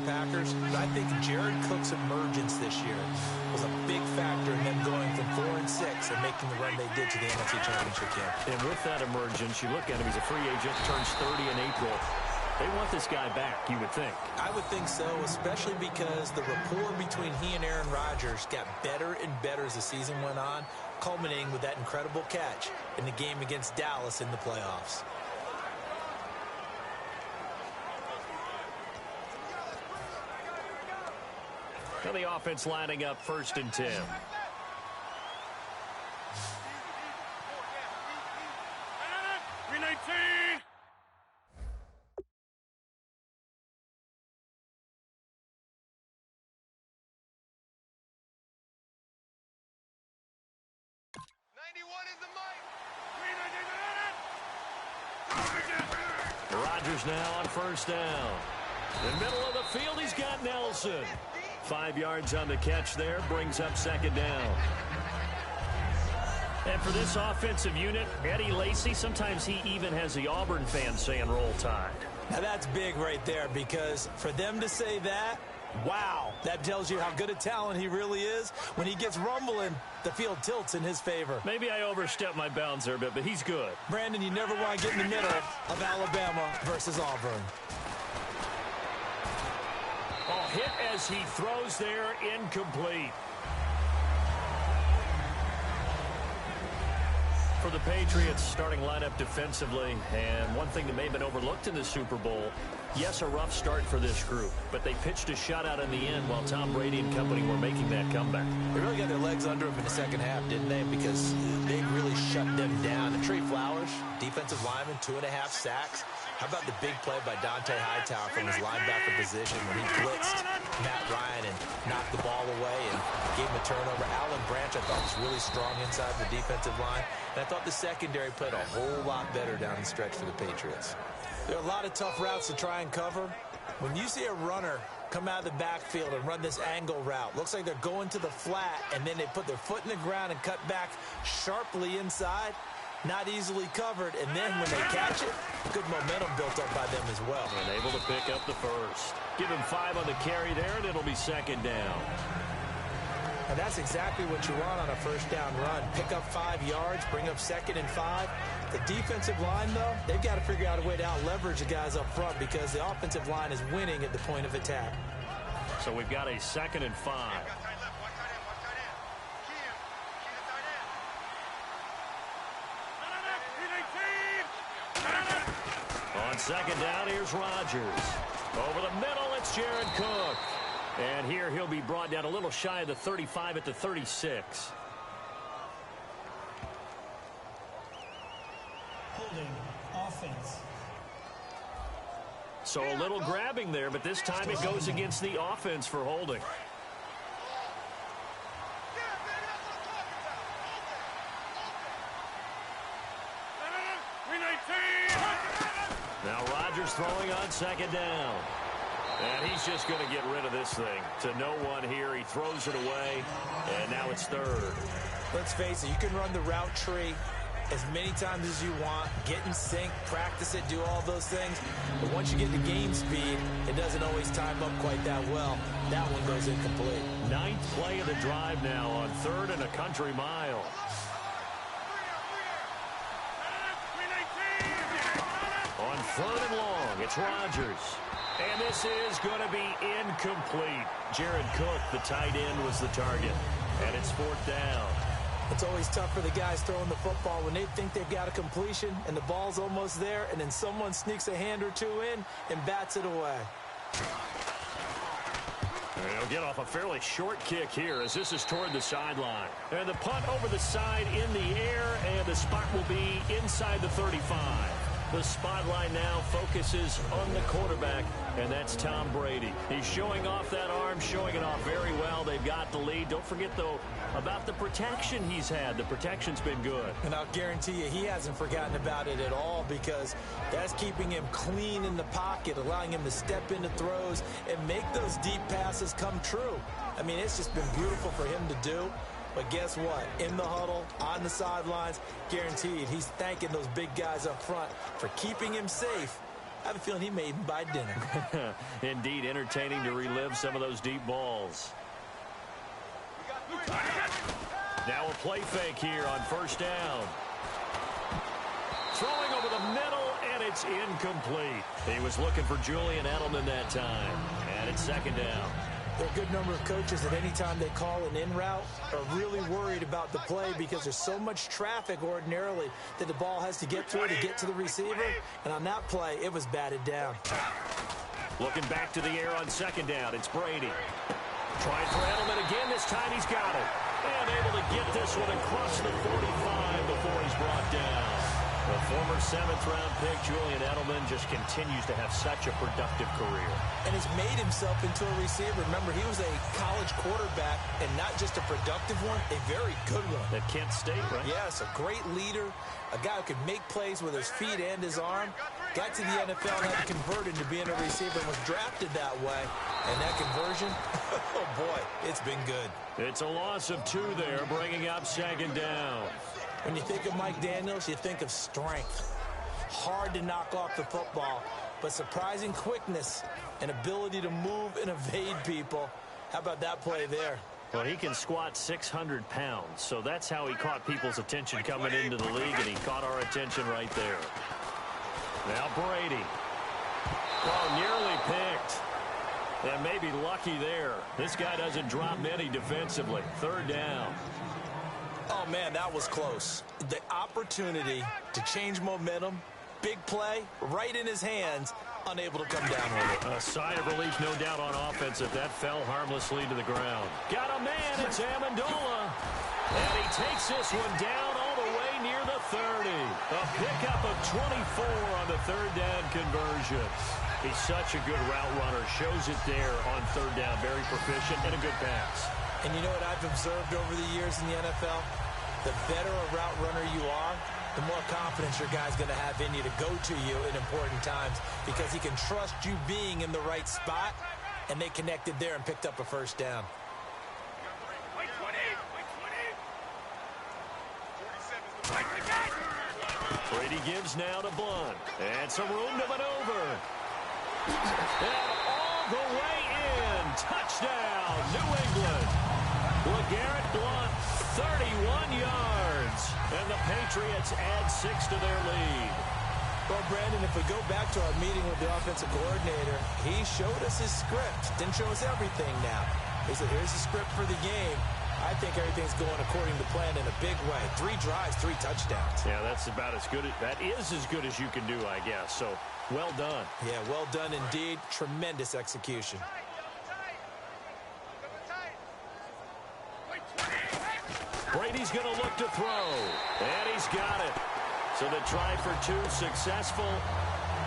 Packers, but I think Jared Cook's emergence this year was a big factor in them going from 4-6 and making the run they did to the NFC Championship game. And with that emergence, you look at him, he's a free agent, turns 30 in April. They want this guy back, you would think. I would think so, especially because the rapport between he and Aaron Rodgers got better and better as the season went on, culminating with that incredible catch in the game against Dallas in the playoffs. Now the offense lining up 1st and 10. 319. Rodgers now on 1st down. In the middle of the field, he's got Nelson. 5 yards on the catch there, brings up 2nd down. And for this offensive unit, Eddie Lacy, sometimes he even has the Auburn fans saying roll tide. Now that's big right there, because for them to say that, wow, that tells you how good a talent he really is. When he gets rumbling, the field tilts in his favor. Maybe I overstepped my bounds there a bit, but he's good. Brandon, you never want to get in the middle of Alabama versus Auburn. Oh, hit as he throws there, incomplete. For the Patriots, starting lineup defensively, and one thing that may have been overlooked in the Super Bowl, yes, a rough start for this group, but they pitched a shutout in the end while Tom Brady and company were making that comeback. They really got their legs under them in the second half, didn't they? Because they really shut them down. And Trey Flowers, defensive lineman, 2.5 sacks. How about the big play by Dante Hightower from his linebacker position when he blitzed Matt Ryan and knocked the ball away and gave him a turnover. Alan Branch, I thought, was really strong inside the defensive line. And I thought the secondary played a whole lot better down the stretch for the Patriots. There are a lot of tough routes to try and cover. When you see a runner come out of the backfield and run this angle route, looks like they're going to the flat, and then they put their foot in the ground and cut back sharply inside. Not easily covered, and then when they catch it, good momentum built up by them as well. And able to pick up the first. Give him 5 on the carry there, and it'll be 2nd down. And that's exactly what you want on a 1st down run. Pick up 5 yards, bring up 2nd and 5. The defensive line, though, they've got to figure out a way to out-leverage the guys up front because the offensive line is winning at the point of attack. So we've got a 2nd and 5. On 2nd down, here's Rodgers. Over the middle, it's Jared Cook. And here he'll be brought down a little shy of the 35 at the 36. Holding offense. So a little grabbing there, but this time it goes against the offense for holding. Now Rodgers throwing on 2nd down. And he's just going to get rid of this thing. To no one here. He throws it away. And now it's 3rd. Let's face it, you can run the route tree as many times as you want, get in sync, practice it, do all those things. But once you get to game speed, it doesn't always time up quite that well. That one goes incomplete. 9th play of the drive now on 3rd and a country mile. On 3rd and long, it's Rodgers. And this is going to be incomplete. Jared Cook, the tight end, was the target. And it's 4th down. It's always tough for the guys throwing the football when they think they've got a completion and the ball's almost there, and then someone sneaks a hand or two in and bats it away. And he'll get off a fairly short kick here as this is toward the sideline. And the punt over the side in the air, and the spot will be inside the 35. The spotlight now focuses on the quarterback, and that's Tom Brady. He's showing off that arm, showing it off very well. They've got the lead. Don't forget, though, about the protection he's had. The protection's been good. And I'll guarantee you he hasn't forgotten about it at all, because that's keeping him clean in the pocket, allowing him to step into throws and make those deep passes come true. I mean, it's just been beautiful for him to do. But guess what? In the huddle, on the sidelines, guaranteed he's thanking those big guys up front for keeping him safe I have a feeling he may even buy dinner. Indeed, entertaining to relive some of those deep balls. Now a play fake here on first down. Throwing over the middle, and it's incomplete. He was looking for Julian Edelman that time, and it's second down. There are a good number of coaches that any time they call an in route are really worried about the play because there's so much traffic ordinarily that the ball has to get through to get to the receiver. And on that play, it was batted down. Looking back to the air on second down, it's Brady. Trying for Edelman again. This time he's got it. And able to get this one across the 45 before he's brought down. The former 7th-round pick, Julian Edelman, just continues to have such a productive career. And has made himself into a receiver. Remember, he was a college quarterback, and not just a productive one, a very good one. At Kent State, right? Yes, a great leader, a guy who could make plays with his feet and his arm. Got to the NFL and had to convert into being a receiver and was drafted that way. And that conversion, oh boy, it's been good. It's a loss of 2 there, bringing up second down. When you think of Mike Daniels, you think of strength. Hard to knock off the football, but surprising quickness and ability to move and evade people. How about that play there? Well, he can squat 600 pounds, so that's how he caught people's attention coming into the league, and he caught our attention right there. Now Brady. Oh, nearly picked. And maybe lucky there. This guy doesn't drop many defensively. Third down. Oh, man, that was close. The opportunity to change momentum, big play, right in his hands, unable to come down with it. A sigh of relief, no doubt, on offense if that fell harmlessly to the ground. Got a man, it's Amendola. And he takes this one down all the way near the 30. A pickup of 24 on the third down conversion. He's such a good route runner. Shows it there on third down. Very proficient and a good pass. And you know what I've observed over the years in the NFL? The better a route runner you are, the more confidence your guy's going to have in you to go to you in important times because he can trust you being in the right spot, and they connected there and picked up a first down. Brady gives now to Blunt. And some room to maneuver. And all the way in. Touchdown, New England. LeGarrette Blunt, 31 yards. And the Patriots add 6 to their lead. Well, Brandon, if we go back to our meeting with the offensive coordinator, he showed us his script. Didn't show us everything now. He said, here's the script for the game. I think everything's going according to plan in a big way. 3 drives, 3 touchdowns. Yeah, that's about as good. That is as good as you can do, I guess. So, well done. Yeah, well done indeed. Tremendous execution. Brady's going to look to throw. And he's got it. So the try for 2 successful.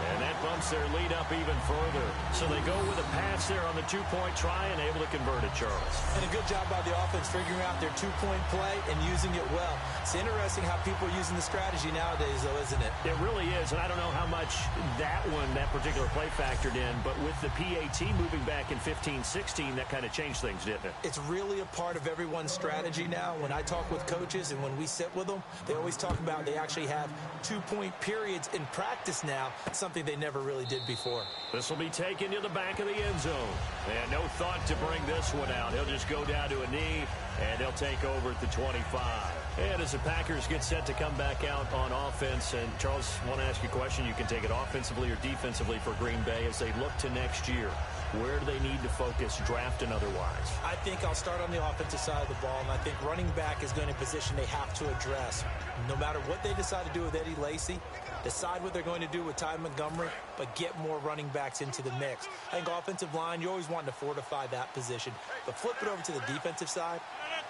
And that bumps their lead up even further. So they go with a pass there on the 2-point try and able to convert it, Charles. And a good job by the offense figuring out their 2-point play and using it well. It's interesting how people are using the strategy nowadays, though, isn't it? It really is, and I don't know how much that particular play factored in, but with the PAT moving back in 15-16, that kind of changed things, didn't it? It's really a part of everyone's strategy now. When I talk with coaches and when we sit with them, they always talk about they actually have 2-point periods in practice now, something they never really did before. This will be taken to the back of the end zone. And no thought to bring this one out. He'll just go down to a knee, and he'll take over at the 25. And as the Packers get set to come back out on offense, and Charles, I want to ask you a question. You can take it offensively or defensively for Green Bay as they look to next year. Where do they need to focus, draft and otherwise? I think I'll start on the offensive side of the ball, and I think running back is going to be a position they have to address. No matter what they decide to do with Eddie Lacy, decide what they're going to do with Ty Montgomery, but get more running backs into the mix. I think offensive line, you're always wanting to fortify that position. But flip it over to the defensive side.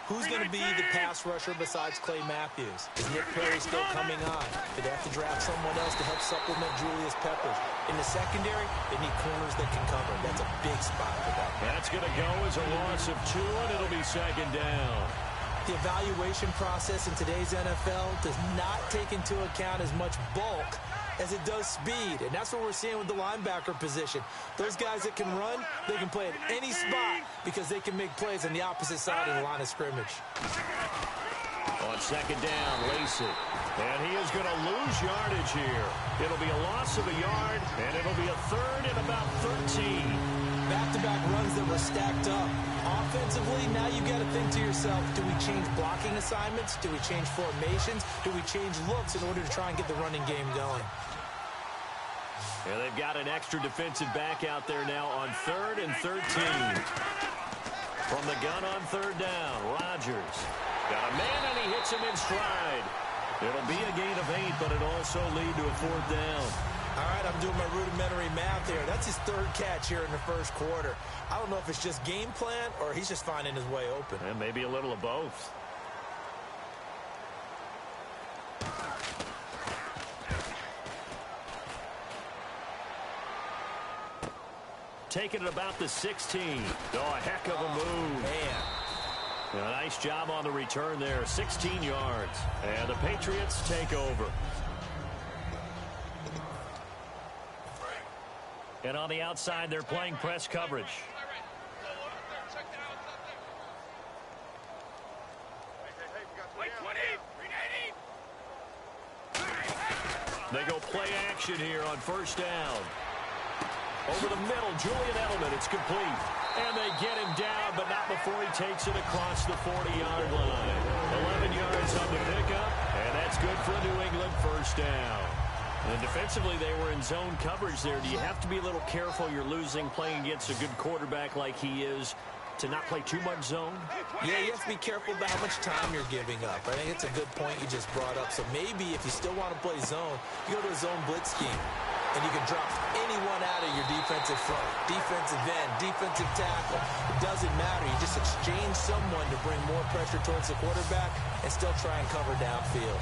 Who's going to be the pass rusher besides Clay Matthews? Is Nick Perry still coming on? Do they have to draft someone else to help supplement Julius Peppers? In the secondary, they need corners that can cover. That's a big spot for them. That's going to go as a loss of 2, and it'll be second down. The evaluation process in today's NFL does not take into account as much bulk as it does speed, and that's what we're seeing with the linebacker position. Those guys that can run, they can play at any spot because they can make plays on the opposite side of the line of scrimmage. On second down, Lacey. And he is going to lose yardage here. It'll be a loss of a yard, and it'll be a third and about 13. Back-to-back runs that were stacked up. Offensively, now you got to think to yourself, do we change blocking assignments? Do we change formations? Do we change looks in order to try and get the running game going? And they've got an extra defensive back out there now on 3rd and 13. From the gun on 3rd down, Rodgers. Got a man, and he hits him in stride. It'll be a gain of 8, but it also lead to a 4th down. All right, I'm doing my rudimentary math here. That's his 3rd catch here in the 1st quarter. I don't know if it's just game plan or he's just finding his way open. And maybe a little of both. Taking it about the 16. Oh, a heck of a move. Man. A nice job on the return there. 16 yards. And the Patriots take over. And on the outside, they're playing press coverage. They go play action here on 1st down. Over the middle, Julian Edelman. It's complete. And they get him down, but not before he takes it across the 40-yard line. 11 yards on the pickup, and that's good for a New England 1st down. And defensively, they were in zone coverage there. Do you have to be a little careful? You're losing, playing against a good quarterback like he is, to not play too much zone? Yeah, you have to be careful about how much time you're giving up. I think it's a good point you just brought up. So maybe if you still want to play zone, you go to a zone blitz scheme. And you can drop anyone out of your defensive front. Defensive end, defensive tackle. It doesn't matter. You just exchange someone to bring more pressure towards the quarterback and still try and cover downfield.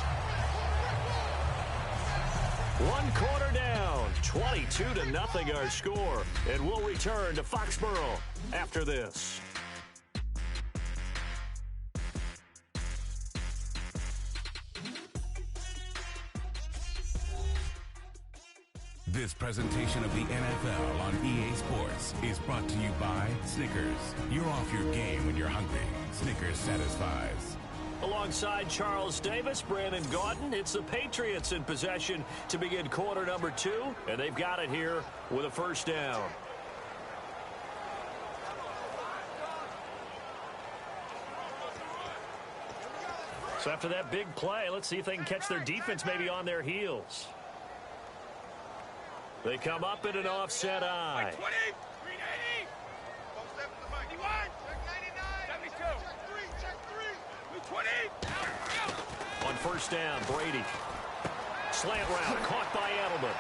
1 quarter down. 22-0 our score. And we'll return to Foxborough after this. This presentation of the NFL on EA Sports is brought to you by Snickers. You're off your game when you're hungry. Snickers satisfies. Alongside Charles Davis, Brandon Gaudin, it's the Patriots in possession to begin quarter number 2, and they've got it here with a 1st down. So after that big play, let's see if they can catch their defense maybe on their heels. They come up in an offset eye. 20, 380. On 1st down, Brady. Slant route, caught by Edelman.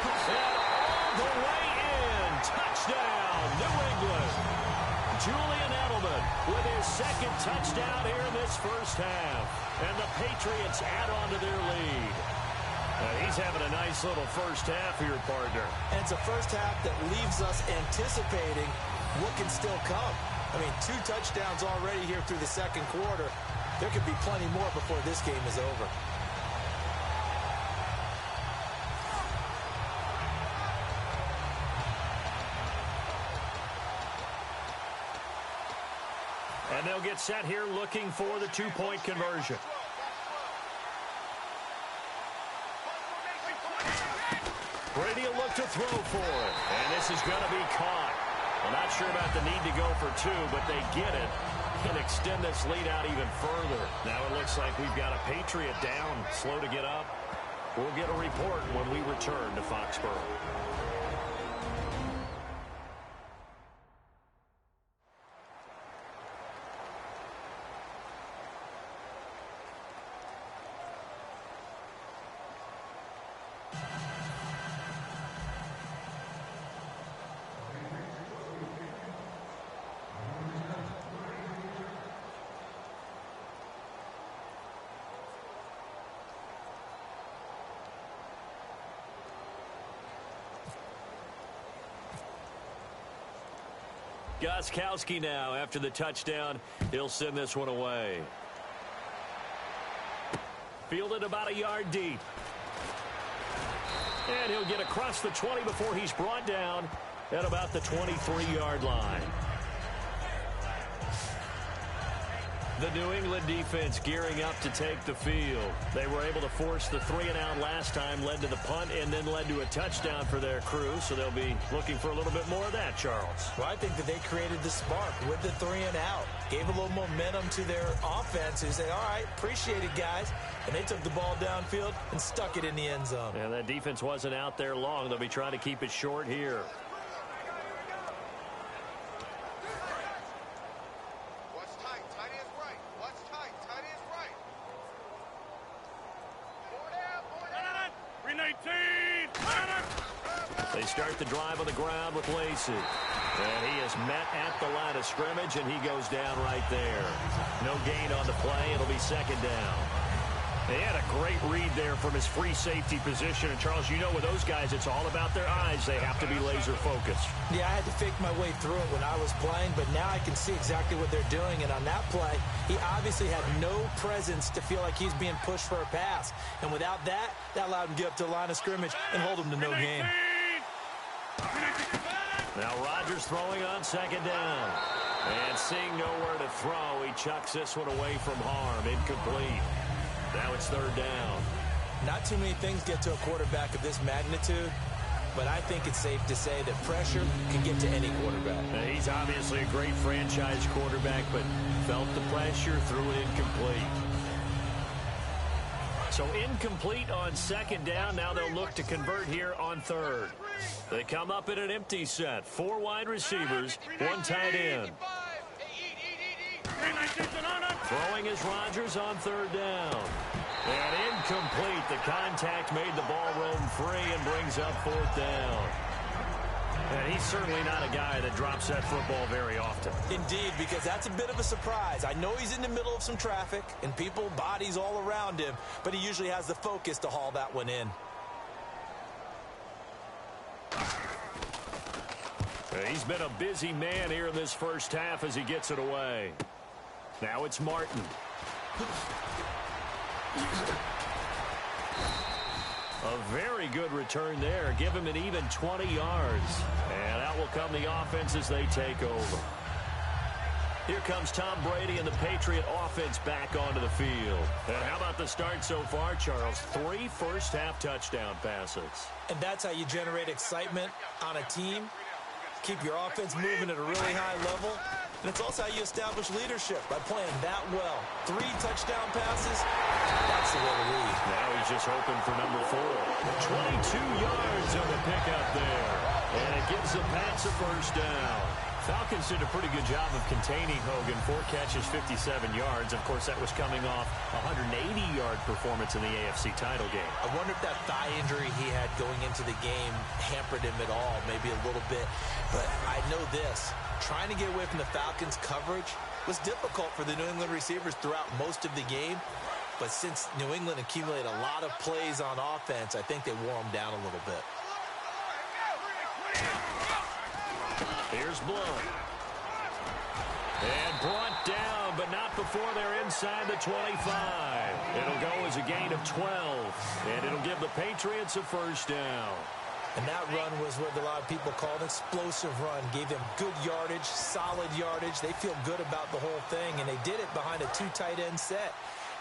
And all the way in. Touchdown, New England. Julian Edelman with his 2nd touchdown here in this 1st half. And the Patriots add on to their lead. He's having a nice little 1st half here, partner. And it's a 1st half that leaves us anticipating what can still come. I mean, 2 touchdowns already here through the 2nd quarter. There could be plenty more before this game is over. And they'll get set here looking for the 2-point conversion. Brady will look to throw for it. And this is going to be caught. I'm not sure about the need to go for 2, but they get it and extend this lead out even further. Now it looks like we've got a Patriot down, slow to get up. We'll get a report when we return to Foxborough. Gostkowski now after the touchdown. He'll send this one away. Fielded about a yard deep. And he'll get across the 20 before he's brought down at about the 23-yard line. The New England defense gearing up to take the field. They were able to force the 3-and-out last time, led to the punt, and then led to a touchdown for their crew. So they'll be looking for a little bit more of that, Charles. Well, I think that they created the spark with the 3-and-out. Gave a little momentum to their offense who say, all right, appreciate it, guys. And they took the ball downfield and stuck it in the end zone. And that defense wasn't out there long. They'll be trying to keep it short here. They start the drive on the ground with Lacey. And he is met at the line of scrimmage, and he goes down right there. No gain on the play. It'll be second down. They had a great read there from his free safety position. And, Charles, you know with those guys, it's all about their eyes. They have to be laser focused. Yeah, I had to fake my way through it when I was playing, but now I can see exactly what they're doing. And on that play, he obviously had no presence to feel like he's being pushed for a pass. And without that, that allowed him to get up to the line of scrimmage and hold him to no gain. Now Rodgers throwing on second down. And seeing nowhere to throw, he chucks this one away from harm. Incomplete. Now it's third down. Not too many things get to a quarterback of this magnitude, but I think it's safe to say that pressure can get to any quarterback. Now, he's obviously a great franchise quarterback, but felt the pressure, threw it incomplete. So incomplete on second down. Now they'll look to convert here on third. They come up in an empty set. 4 wide receivers, 1 tight end. Throwing is Rodgers on third down. And incomplete. The contact made the ball roam free and brings up fourth down. And he's certainly not a guy that drops that football very often. Indeed, because that's a bit of a surprise. I know he's in the middle of some traffic and people, bodies all around him, but he usually has the focus to haul that one in. He's been a busy man here in this first half as he gets it away. Now it's Martin. A very good return there. Give him an even 20 yards. And out will come the offense as they take over. Here comes Tom Brady and the Patriot offense back onto the field. And how about the start so far, Charles? 3 first-half touchdown passes. And that's how you generate excitement on a team. Keep your offense moving at a really high level. And it's also how you establish leadership, by playing that well. 3 touchdown passes, that's the way to lead. Now he's just hoping for number 4. 22 yards on the pickup there. And it gives the Pats a first down. Falcons did a pretty good job of containing Hogan. 4 catches, 57 yards. Of course, that was coming off a 180-yard performance in the AFC title game. I wonder if that thigh injury he had going into the game hampered him at all, maybe a little bit. But I know this. Trying to get away from the Falcons' coverage was difficult for the New England receivers throughout most of the game. But since New England accumulated a lot of plays on offense, I think they wore them down a little bit. Here's Blunt. And brought down, but not before they're inside the 25. It'll go as a gain of 12. And it'll give the Patriots a first down. And that run was what a lot of people call an explosive run. Gave them good yardage, solid yardage. They feel good about the whole thing, and they did it behind a 2 tight end set.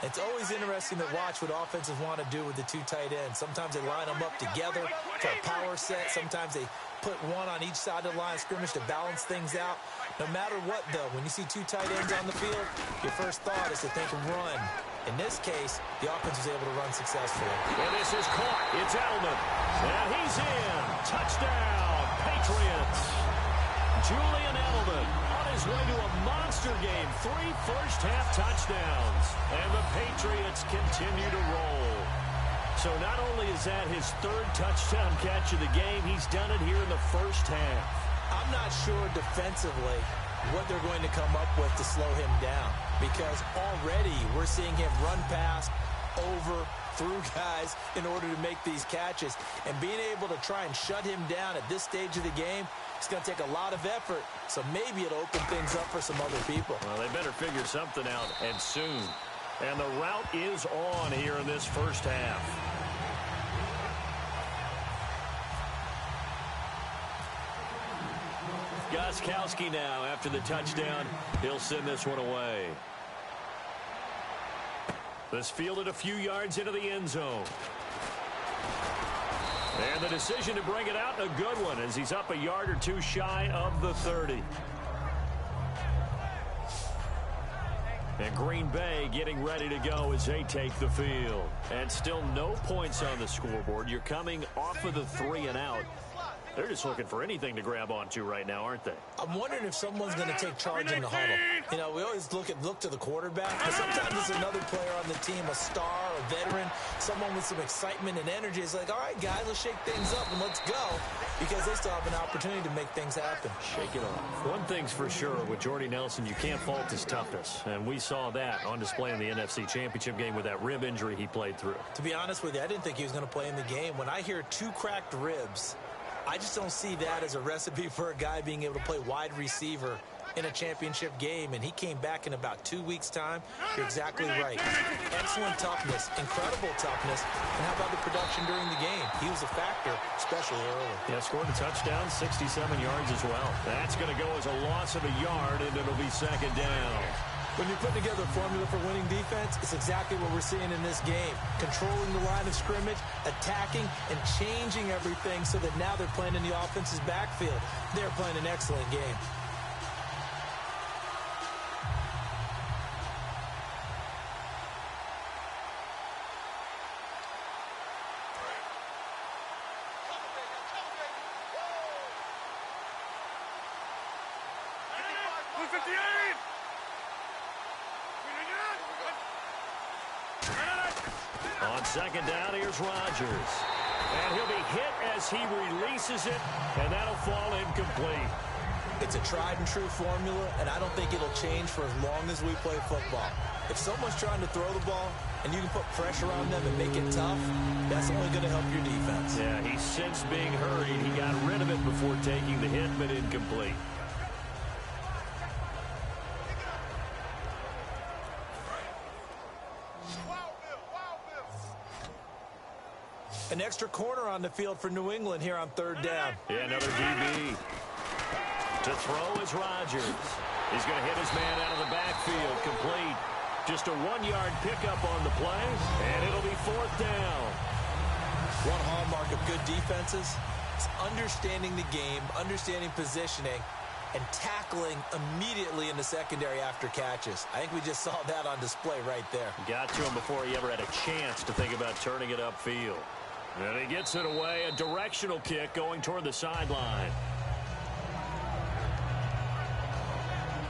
It's always interesting to watch what offenses want to do with the 2 tight ends. Sometimes they line them up together for a power set. Sometimes they put one on each side of the line of scrimmage to balance things out. No matter what, though, when you see 2 tight ends on the field, your first thought is to think run. In this case, the offense was able to run successfully. And this is caught. It's Edelman. And he's in. Touchdown, Patriots. Julian Edelman on his way to a monster game. 3 first-half touchdowns. And the Patriots continue to roll. So not only is that his 3rd touchdown catch of the game, he's done it here in the first half. I'm not sure defensively what they're going to come up with to slow him down, because already we're seeing him run past, over, through guys in order to make these catches. And being able to try and shut him down at this stage of the game, it's going to take a lot of effort. So maybe it'll open things up for some other people. Well, they better figure something out, and soon. And the route is on here in this first half. Gostkowski now after the touchdown. He'll send this one away. This fielded a few yards into the end zone. And the decision to bring it out, a good one, as he's up a yard or two shy of the 30. And Green Bay getting ready to go as they take the field. And still no points on the scoreboard. You're coming off of the 3 and out. They're just looking for anything to grab onto right now, aren't they? I'm wondering if someone's going to take charge in the huddle. You know, we always look to the quarterback, but sometimes it's another player on the team, a star, a veteran, someone with some excitement and energy. It's like, all right, guys, let's shake things up and let's go, because they still have an opportunity to make things happen. Shake it off. One thing's for sure, with Jordy Nelson, you can't fault his toughness, and we saw that on display in the NFC Championship game with that rib injury he played through. To be honest with you, I didn't think he was going to play in the game. When I hear 2 cracked ribs, I just don't see that as a recipe for a guy being able to play wide receiver in a championship game, and he came back in about 2 weeks' time. You're exactly right. Excellent toughness, incredible toughness, and how about the production during the game? He was a factor, especially early. Yeah, scored a touchdown, 67 yards as well. That's going to go as a loss of a yard, and it'll be 2nd down. When you put together a formula for winning defense, it's exactly what we're seeing in this game. Controlling the line of scrimmage, attacking, and changing everything so that now they're playing in the offense's backfield. They're playing an excellent game. On 2nd down, here's Rodgers. And he'll be hit as he releases it, and that'll fall incomplete. It's a tried-and-true formula, and I don't think it'll change for as long as we play football. If someone's trying to throw the ball, and you can put pressure on them and make it tough, that's only going to help your defense. Yeah, he's since being hurried. He got rid of it before taking the hit, but incomplete. An extra corner on the field for New England here on 3rd down. Yeah, another DB. To throw is Rodgers. He's going to hit his man out of the backfield. Complete. Just a 1-yard pickup on the play, and it'll be 4th down. One hallmark of good defenses is understanding the game, understanding positioning, and tackling immediately in the secondary after catches. I think we just saw that on display right there. Got to him before he ever had a chance to think about turning it upfield. And he gets it away, a directional kick going toward the sideline.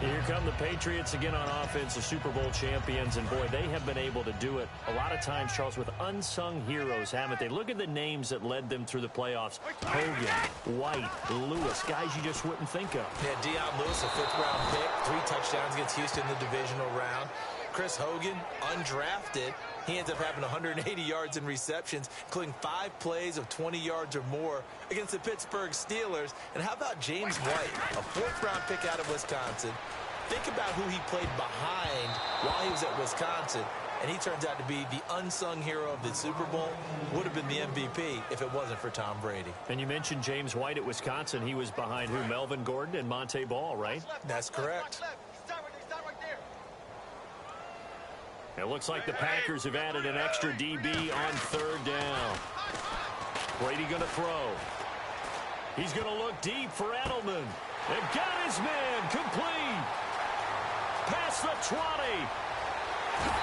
Here come the Patriots again on offense, the Super Bowl champions, and boy, they have been able to do it a lot of times, Charles, with unsung heroes, haven't they? Look at the names that led them through the playoffs. Hogan, White, Lewis, guys you just wouldn't think of. Yeah, Deion Lewis, a 5th-round pick, 3 touchdowns against Houston in the divisional round. Chris Hogan, undrafted. He ends up having 180 yards in receptions, including 5 plays of 20 yards or more against the Pittsburgh Steelers. And how about James White, a 4th-round pick out of Wisconsin? Think about who he played behind while he was at Wisconsin, and he turns out to be the unsung hero of the Super Bowl. Would have been the MVP if it wasn't for Tom Brady. And you mentioned James White at Wisconsin. He was behind who? Melvin Gordon and Monte Ball, right? That's correct. It looks like the Packers have added an extra DB on 3rd down. Brady going to throw. He's going to look deep for Edelman. And got his man complete. Past the 20.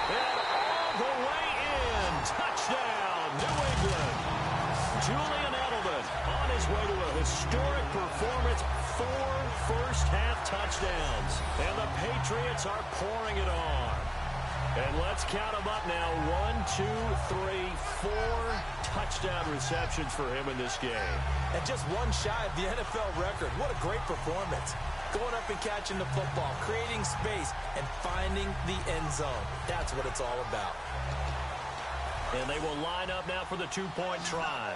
And all the way in. Touchdown, New England. Julian Edelman on his way to a historic performance. 4 first-half touchdowns. And the Patriots are pouring it on. And let's count them up now. 1, 2, 3, 4 touchdown receptions for him in this game. And just 1 shy of the NFL record. What a great performance. Going up and catching the football, creating space, and finding the end zone. That's what it's all about. And they will line up now for the 2-point try.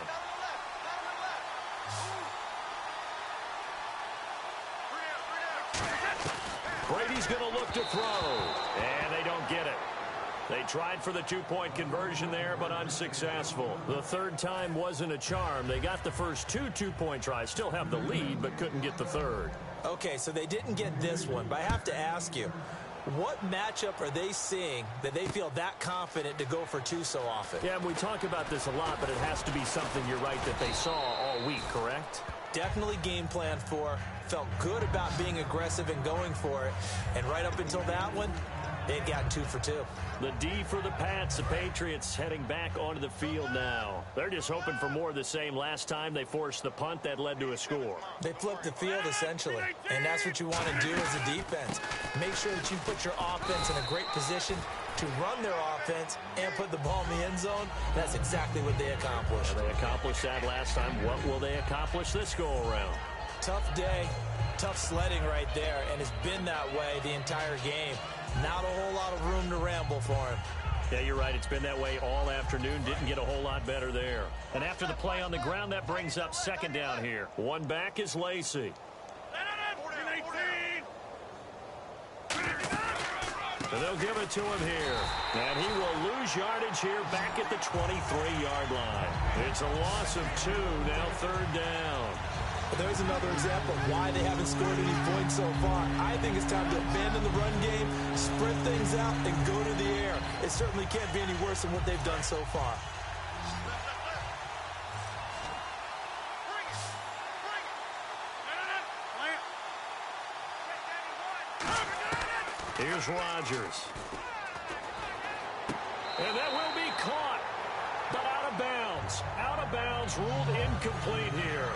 Brady's going to look to throw. And they don't get it. They tried for the 2-point conversion there, but unsuccessful. The 3rd time wasn't a charm. They got the first 2 2-point tries, still have the lead, but couldn't get the 3rd. Okay, so they didn't get this one, but I have to ask you, What matchup are they seeing that they feel that confident to go for two so often? Yeah, and we talk about this a lot, but it has to be something, you're right, that they saw all week, correct? Definitely game plan for, felt good about being aggressive and going for it. And right up until that one, they had gotten 2 for 2. The D for the Pats. The Patriots heading back onto the field now. They're just hoping for more of the same. Last time they forced the punt that led to a score. They flipped the field, essentially. And that's what you want to do as a defense. Make sure that you put your offense in a great position to run their offense and put the ball in the end zone. That's exactly what they accomplished. They accomplished that last time. What will they accomplish this go-around? Tough day, tough sledding right there, and it's been that way the entire game. Not a whole lot of room to ramble for him. Yeah, you're right. It's been that way all afternoon. Didn't get a whole lot better there. And after the play on the ground, that brings up second down here. One back is Lacey. And they'll give it to him here. And he will lose yardage here back at the 23-yard line. It's a loss of 2, now third down. But there's another example of why they haven't scored any points so far. I think it's time to abandon the run game, spread things out, and go to the air. It certainly can't be any worse than what they've done so far. Here's Rodgers. And that will be caught, but out of bounds. Out of bounds, ruled incomplete here.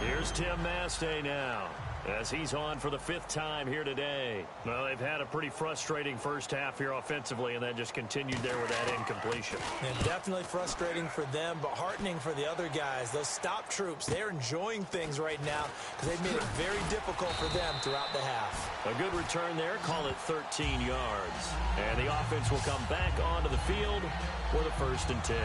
Here's Tim Mastay now, as he's on for the 5th time here today. Well, they've had a pretty frustrating first half here offensively, and then just continued there with that incompletion. And definitely frustrating for them, but heartening for the other guys. Those stop troops, they're enjoying things right now because they've made it very difficult for them throughout the half. A good return there, call it 13 yards. And the offense will come back onto the field with a 1st and 10.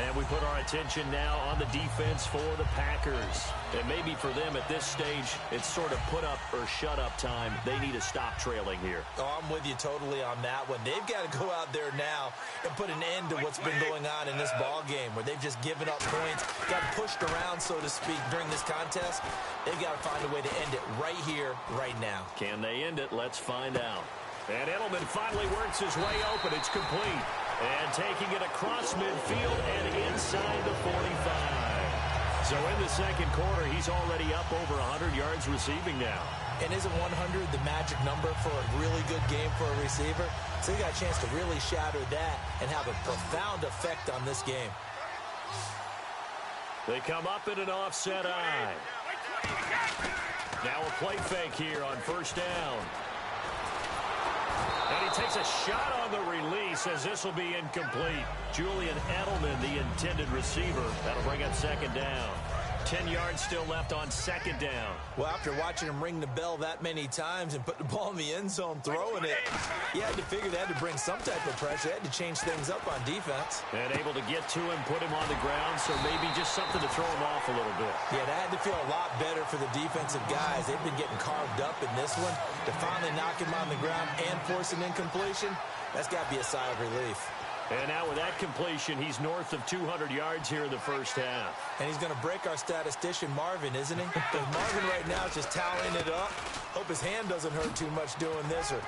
And we put our attention now on the defense for the Packers. And maybe for them at this stage, it's sort of put up or shut up time. They need to stop trailing here. Oh, I'm with you totally on that one. They've got to go out there now and put an end to what's been going on in this ball game where they've just given up points, got pushed around, so to speak, during this contest. They've got to find a way to end it right here, right now. Can they end it? Let's find out. And Edelman finally works his way open. It's complete. And taking it across midfield and inside the 45. So in the second quarter, he's already up over 100 yards receiving now. And isn't 100 the magic number for a really good game for a receiver? So he got a chance to really shatter that and have a profound effect on this game. They come up in an offset eye. Now a play fake here on 1st down. And he takes a shot on the release as this will be incomplete. Julian Edelman, the intended receiver. That'll bring up 2nd down. 10 yards still left on 2nd down. Well, after watching him ring the bell that many times and put the ball in the end zone throwing it, you had to figure they had to bring some type of pressure. They had to change things up on defense. And able to get to him, put him on the ground, so maybe just something to throw him off a little bit. Yeah, that had to feel a lot better for the defensive guys. They've been getting carved up in this one. To finally knock him on the ground and force an incompletion, that's got to be a sigh of relief. And now with that completion, he's north of 200 yards here in the first half. And he's going to break our statistician, Marvin, isn't he? Because Marvin right now is just tallying it up. Hope his hand doesn't hurt too much doing this or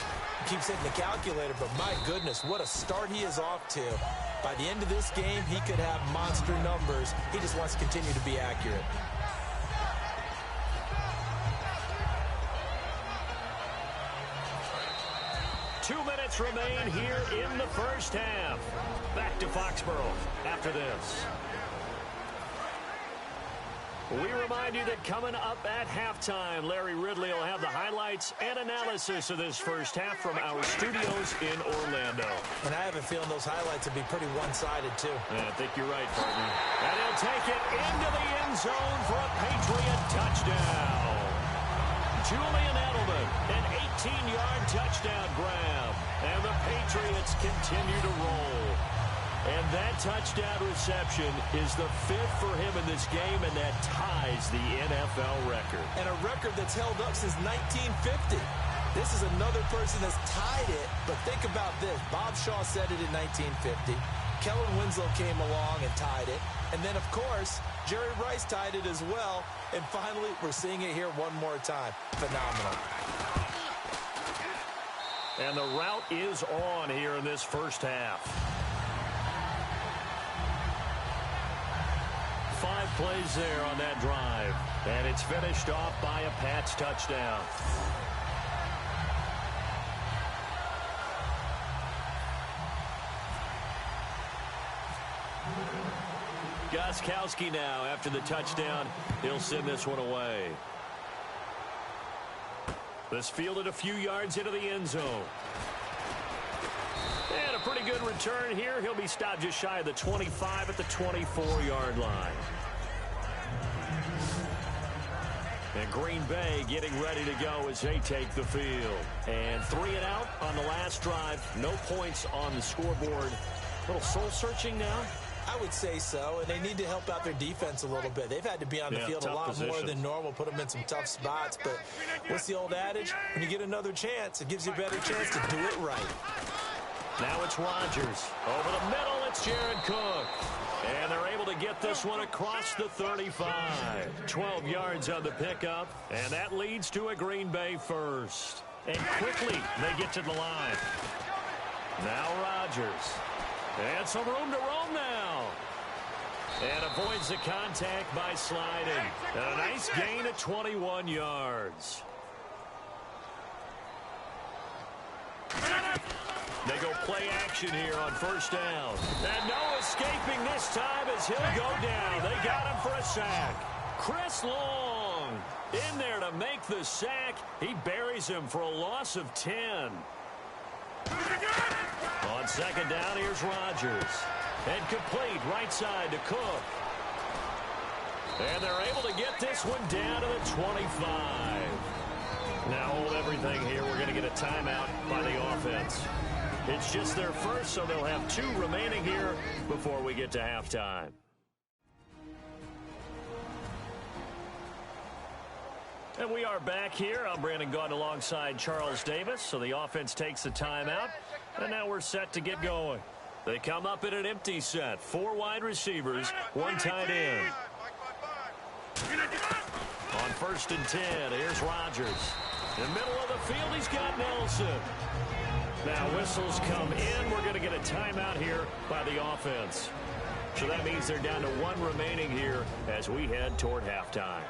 keeps hitting the calculator. But my goodness, what a start he is off to. By the end of this game, he could have monster numbers. He just wants to continue to be accurate. Two minutes remain here in the first half. Back to Foxborough after this. We remind you that coming up at halftime, Larry Ridley will have the highlights and analysis of this first half from our studios in Orlando. And I have a feeling those highlights will be pretty one-sided, too. Yeah, I think you're right, partner. And he'll take it into the end zone for a Patriot touchdown. Julian Edelman, an 18-yard touchdown grab. And the Patriots continue to roll. And that touchdown reception is the 5th for him in this game, and that ties the NFL record. And a record that's held up since 1950. This is another person that's tied it, but think about this. Bob Shaw said it in 1950. Kellen Winslow came along and tied it. And then, of course, Jerry Rice tied it as well. And finally, we're seeing it here one more time. Phenomenal. And the route is on here in this first half. 5 plays there on that drive. And it's finished off by a Pats touchdown. Gostkowski now after the touchdown. He'll send this one away. This fielded a few yards into the end zone. And a pretty good return here. He'll be stopped just shy of the 25 at the 24-yard line. And Green Bay getting ready to go as they take the field. And 3 and out on the last drive. No points on the scoreboard. A little soul-searching now. I would say so, and they need to help out their defense a little bit. They've had to be on the field a lot more than normal, put them in some tough spots. But what's the old adage? When you get another chance, it gives you a better chance to do it right. Now it's Rodgers. Over the middle, it's Jared Cook. And they're able to get this one across the 35. 12 yards on the pickup, and that leads to a Green Bay first. And quickly, they get to the line. Now Rodgers. And some room to roam now. And avoids the contact by sliding. And a nice gain of 21 yards. They go play action here on first down. And no escaping this time as he'll go down. They got him for a sack. Chris Long in there to make the sack. He buries him for a loss of 10. On second down, here's Rodgers. And complete right side to Cook. And they're able to get this one down to the 25. Now hold everything here. We're going to get a timeout by the offense. It's just their first, so they'll have 2 remaining here before we get to halftime. And we are back here. I'm Brandon Gaudin alongside Charles Davis. So the offense takes the timeout. And now we're set to get going. They come up in an empty set. 4 wide receivers, 1 tight end. On first and 10, here's Rodgers. In the middle of the field, he's got Nelson. Now whistles come in. We're going to get a timeout here by the offense. So that means they're down to 1 remaining here as we head toward halftime.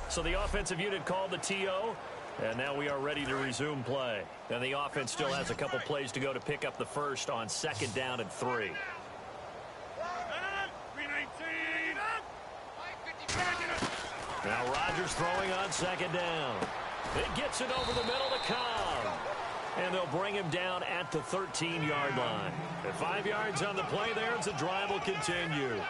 So the offensive unit called the TO, and now we are ready to resume play. And the offense still has a couple plays to go to pick up the first on second down and 3. Now Rodgers throwing on second down. It gets it over the middle to Cobb. And they'll bring him down at the 13-yard line. At 5 yards on the play there, as the drive will continue.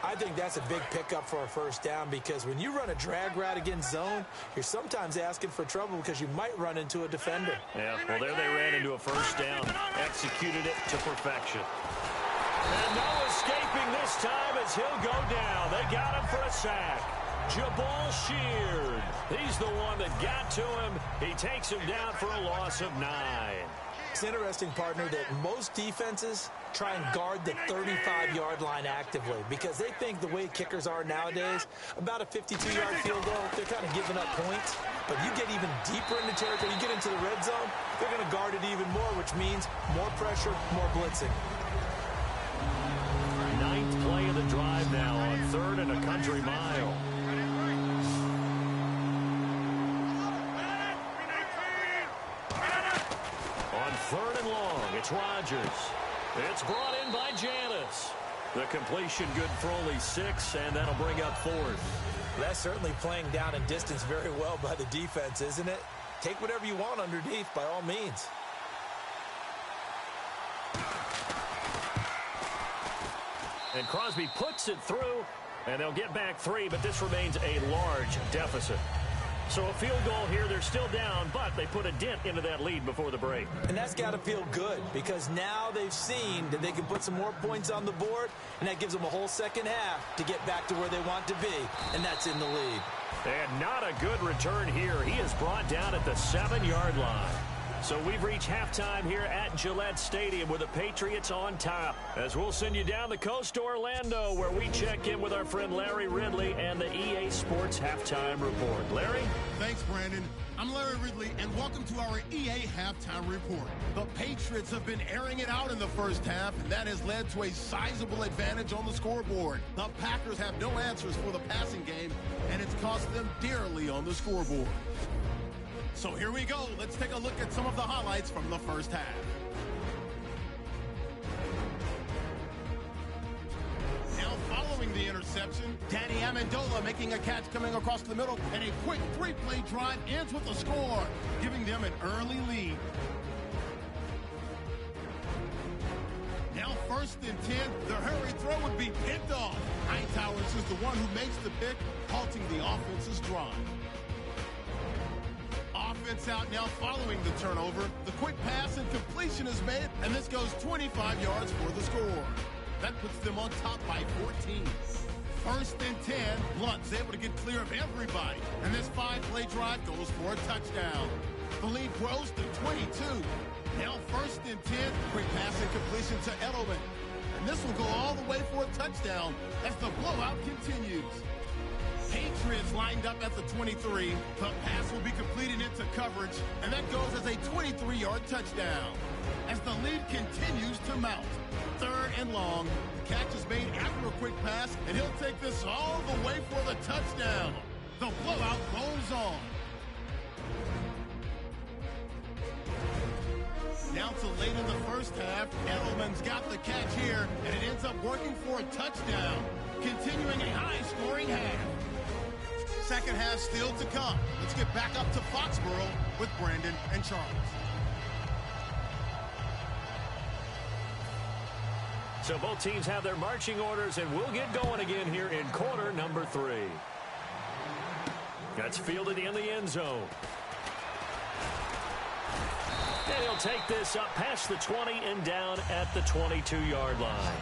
I think that's a big pickup for a first down because when you run a drag route against zone, you're sometimes asking for trouble because you might run into a defender. Yeah, well, there they ran into a first down. Executed it to perfection. And no escaping this time as he'll go down. They got him for a sack. Jabal Sheard. He's the one that got to him. He takes him down for a loss of 9. It's interesting, partner, that most defenses try and guard the 35-yard line actively because they think the way kickers are nowadays, about a 52-yard field goal, they're kind of giving up points. But you get even deeper in the territory, you get into the red zone, they're going to guard it even more, which means more pressure, more blitzing. 9th play of the drive now on 3rd and a country mile. On 3rd and long, it's Rodgers. It's brought in by Janis. The completion good for only 6, and that'll bring up 4th. That's certainly playing down in distance very well by the defense, isn't it? Take whatever you want underneath, by all means. And Crosby puts it through, and they'll get back 3, but this remains a large deficit. So a field goal here, they're still down, but they put a dent into that lead before the break. And that's got to feel good because now they've seen that they can put some more points on the board, and that gives them a whole second half to get back to where they want to be, and that's in the lead. And not a good return here. He is brought down at the 7-yard line. So we've reached halftime here at Gillette Stadium with the Patriots on top. As we'll send you down the coast to Orlando, where we check in with our friend Larry Ridley and the EA Sports Halftime Report. Larry? Thanks, Brandon. I'm Larry Ridley, and welcome to our EA Halftime Report. The Patriots have been airing it out in the first half, and that has led to a sizable advantage on the scoreboard. The Packers have no answers for the passing game, and it's cost them dearly on the scoreboard. So here we go. Let's take a look at some of the highlights from the first half. Now following the interception, Danny Amendola making a catch coming across the middle, and a quick three-play drive ends with a score, giving them an early lead. Now 1st and 10, the hurry throw would be picked off. Hightowers is the one who makes the pick, halting the offense's drive. Offense out now following the turnover. The quick pass and completion is made, and this goes 25 yards for the score. That puts them on top by 14. 1st and 10, Blunt's able to get clear of everybody, and this 5-play drive goes for a touchdown. The lead grows to 22. Now 1st and 10, quick pass and completion to Edelman. And this will go all the way for a touchdown as the blowout continues. Patriots lined up at the 23. The pass will be completed into coverage, and that goes as a 23-yard touchdown. As the lead continues to mount. 3rd and long. The catch is made after a quick pass, and he'll take this all the way for the touchdown. The blowout rolls on. Now to late in the first half, Edelman's got the catch here, and it ends up working for a touchdown, continuing a high-scoring half. Second half still to come. Let's get back up to Foxborough with Brandon and Charles. So both teams have their marching orders, and we'll get going again here in quarter number 3. That's fielded in the end zone. And he'll take this up past the 20 and down at the 22-yard line.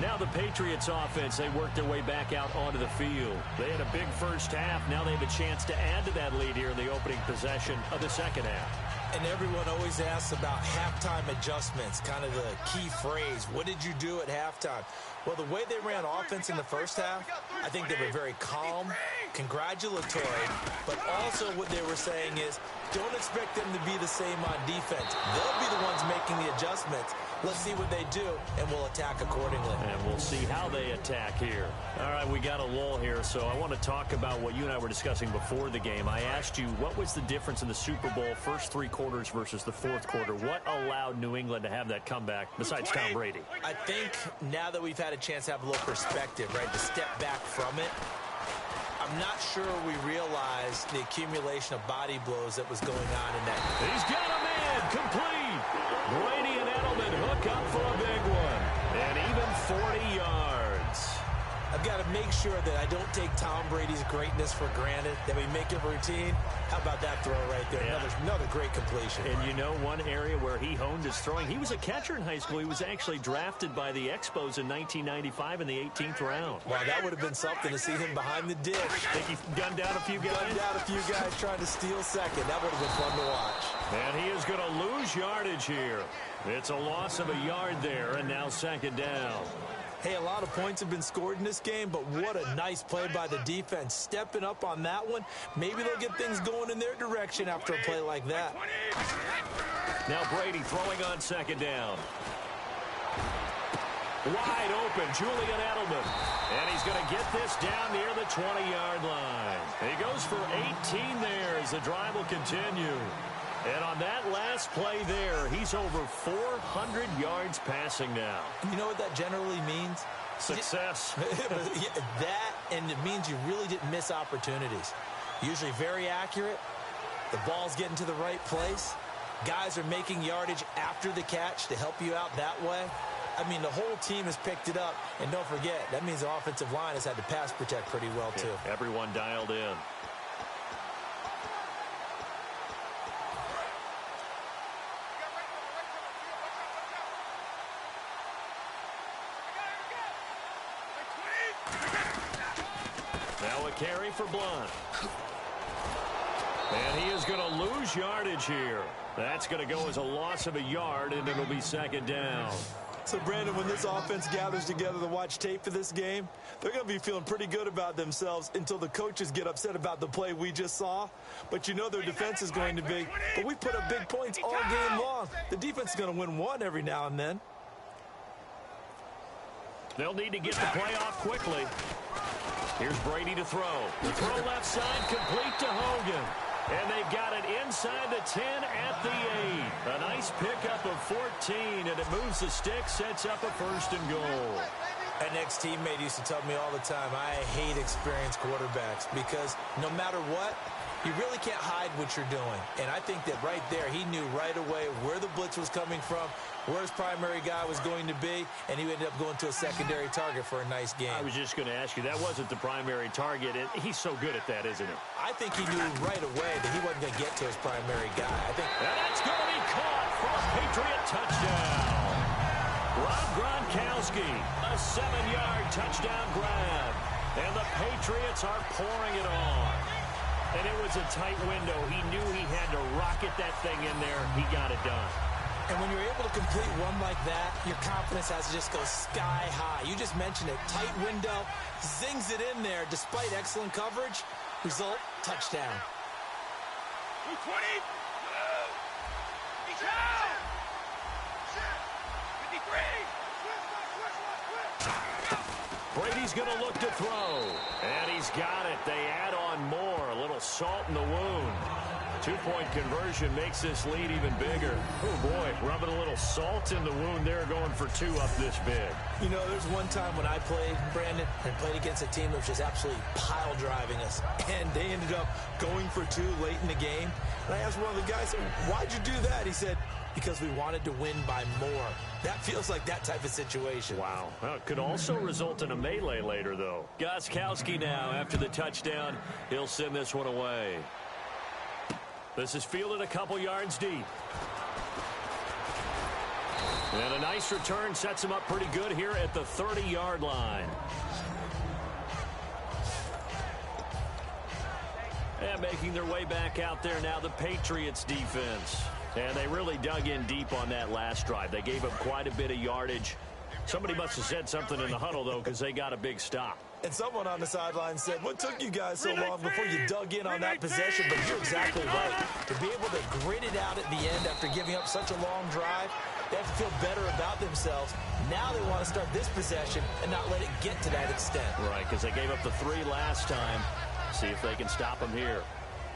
Now the Patriots offense, they worked their way back out onto the field. They had a big first half. Now they have a chance to add to that lead here in the opening possession of the second half. And everyone always asks about halftime adjustments, kind of the key phrase. What did you do at halftime? Well, the way they ran offense in the first half, I think they were very calm, congratulatory, but also what they were saying is don't expect them to be the same on defense. They'll be the ones making the adjustments. Let's see what they do, and we'll attack accordingly. And we'll see how they attack here. All right, we got a lull here, so I want to talk about what you and I were discussing before the game. I asked you, what was the difference in the Super Bowl first 3 quarters versus the fourth quarter? What allowed New England to have that comeback besides Tom Brady? I think now that we've had a chance to have a little perspective, right, to step back from it, I'm not sure we realized the accumulation of body blows that was going on in that. He's got a man, complete. Brady and Edelman hook up for a big one. And even 40 yards. I've got to make sure that I don't take Tom Brady's greatness for granted, that we make it routine. How about that throw right there? Yeah. Another great completion. And you know one area where he honed his throwing? He was a catcher in high school. He was actually drafted by the Expos in 1995 in the 18th round. Wow, that would have been something to see him behind the dish. Think he gunned down a few guys? Gunned down a few guys trying to steal second. That would have been fun to watch. And he is going to lose yardage here. It's a loss of a yard there, and now second down. Hey, a lot of points have been scored in this game, but what a nice play by the defense. Stepping up on that one. Maybe they'll get things going in their direction after a play like that. Now Brady throwing on second down. Wide open, Julian Edelman. And he's going to get this down near the 20-yard line. He goes for 18 there as the drive will continue. And on that last play there, he's over 400 yards passing now. You know what that generally means? Success. That, and it means you really didn't miss opportunities. Usually very accurate. The ball's getting to the right place. Guys are making yardage after the catch to help you out that way. I mean, the whole team has picked it up. And don't forget, that means the offensive line has had to pass protect pretty well, too. Yeah, everyone dialed in. Now a carry for Blunt. And he is going to lose yardage here. That's going to go as a loss of a yard, and it'll be second down. So, Brandon, when this offense gathers together to watch tape for this game, they're going to be feeling pretty good about themselves until the coaches get upset about the play we just saw. But you know their defense is going to be. But we put up big points all game long. The defense is going to win one every now and then. They'll need to get the play off quickly. Here's Brady to throw. The throw left side complete to Hogan. And they've got it inside the 10 at the 8. A nice pickup of 14, and it moves the stick, sets up a first and goal. An ex-teammate used to tell me all the time, I hate experienced quarterbacks because no matter what, you really can't hide what you're doing. And I think that right there, he knew right away where the blitz was coming from, where his primary guy was going to be, and he ended up going to a secondary target for a nice game. I was just going to ask you, that wasn't the primary target. He's so good at that, isn't he? I think he knew right away that he wasn't going to get to his primary guy. And that's going to be caught for a Patriot touchdown. Rob Gronkowski, a 7-yard touchdown grab. And the Patriots are pouring it on. And it was a tight window. He knew he had to rocket that thing in there. He got it done. And when you're able to complete one like that, your confidence has to just go sky high. You just mentioned it. Tight window, zings it in there despite excellent coverage. Result, touchdown. 220. He's out. 53. Brady's going to look to throw. And he's got it. They add on more. A little salt in the wound. 2-point conversion makes this lead even bigger. Oh, boy, rubbing a little salt in the wound there, going for 2 up this big. You know, there's one time when I played, Brandon, and played against a team that was just absolutely pile driving us. And they ended up going for 2 late in the game. And I asked one of the guys, why'd you do that? He said, because we wanted to win by more. That feels like that type of situation. Wow. Well, it could also result in a melee later, though. Gostkowski now, after the touchdown, he'll send this one away. This is fielded a couple yards deep. And a nice return sets him up pretty good here at the 30-yard line. And making their way back out there now, the Patriots defense. And they really dug in deep on that last drive. They gave up quite a bit of yardage. Somebody must have said something in the huddle, though, because they got a big stop. And someone on the sideline said, what took you guys so long before you dug in on that possession? But you're exactly right. To be able to grit it out at the end after giving up such a long drive, they have to feel better about themselves. Now they want to start this possession and not let it get to that extent. Right, because they gave up the 3 last time. See if they can stop them here.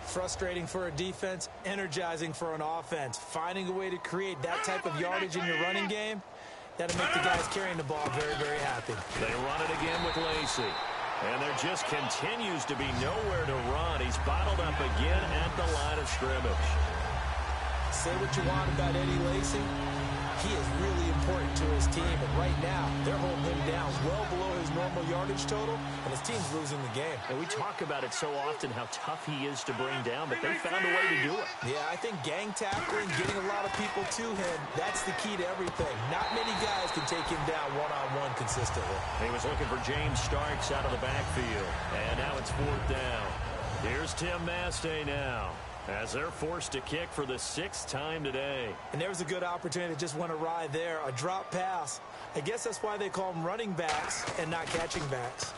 Frustrating for a defense, energizing for an offense. Finding a way to create that type of yardage in your running game, that'll make the guys carrying the ball very, very happy. They run it again with Lacey. And there just continues to be nowhere to run. He's bottled up again at the line of scrimmage. Say what you want about Eddie Lacy. He is really important to his team. And right now, they're holding him down well below his normal yardage total. And his team's losing the game. And we talk about it so often, how tough he is to bring down. But they found a way to do it. Yeah, I think gang tackling, getting a lot of people to him, that's the key to everything. Not many guys can take him down one-on-one consistently. He was looking for James Starks out of the backfield. And now it's 4th down. Here's Tim Mastay now, as they're forced to kick for the 6th time today. And there was a good opportunity that just went awry there. A drop pass. I guess that's why they call them running backs and not catching backs.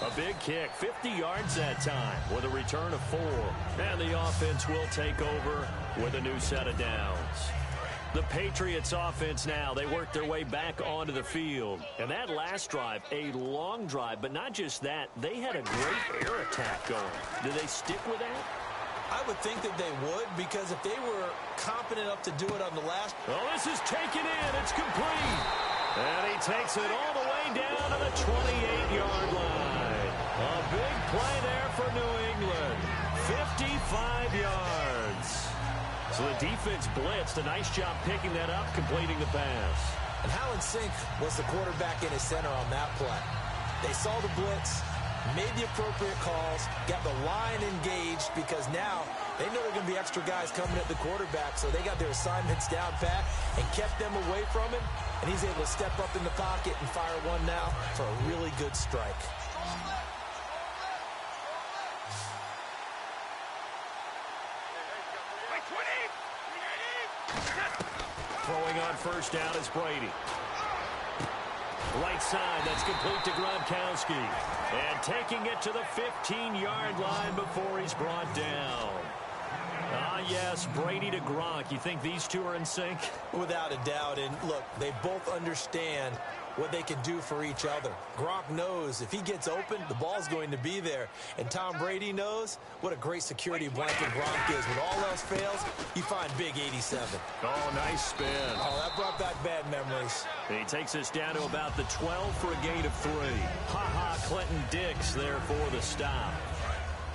A big kick, 50 yards that time, with a return of 4. And the offense will take over with a new set of downs. The Patriots offense now, they work their way back onto the field. And that last drive, a long drive, but not just that, they had a great air attack going. Do they stick with that? I would think that they would, because if they were confident enough to do it on the last... Oh, this is taken in. It's complete. And he takes it all the way down to the 28-yard line. A big play there for New England. 55 yards. So the defense blitzed. A nice job picking that up, completing the pass. And how in sync was the quarterback in his center on that play? They saw the blitz, made the appropriate calls, got the line engaged, because now they know there are going to be extra guys coming at the quarterback, so they got their assignments down pat and kept them away from it. And he's able to step up in the pocket and fire one now for a really good strike. Throwing on first down is Brady. Right side, that's complete to Gronkowski. And taking it to the 15-yard line before he's brought down. Ah, yes, Brady to Gronk. You think these two are in sync? Without a doubt. And look, they both understand what they can do for each other. Gronk knows if he gets open, the ball's going to be there. And Tom Brady knows what a great security blanket Gronk is. When all else fails, you find big 87. Oh, nice spin. Oh, that brought back bad memories. He takes us down to about the 12 for a gain of 3. Ha-ha, Clinton Dix there for the stop.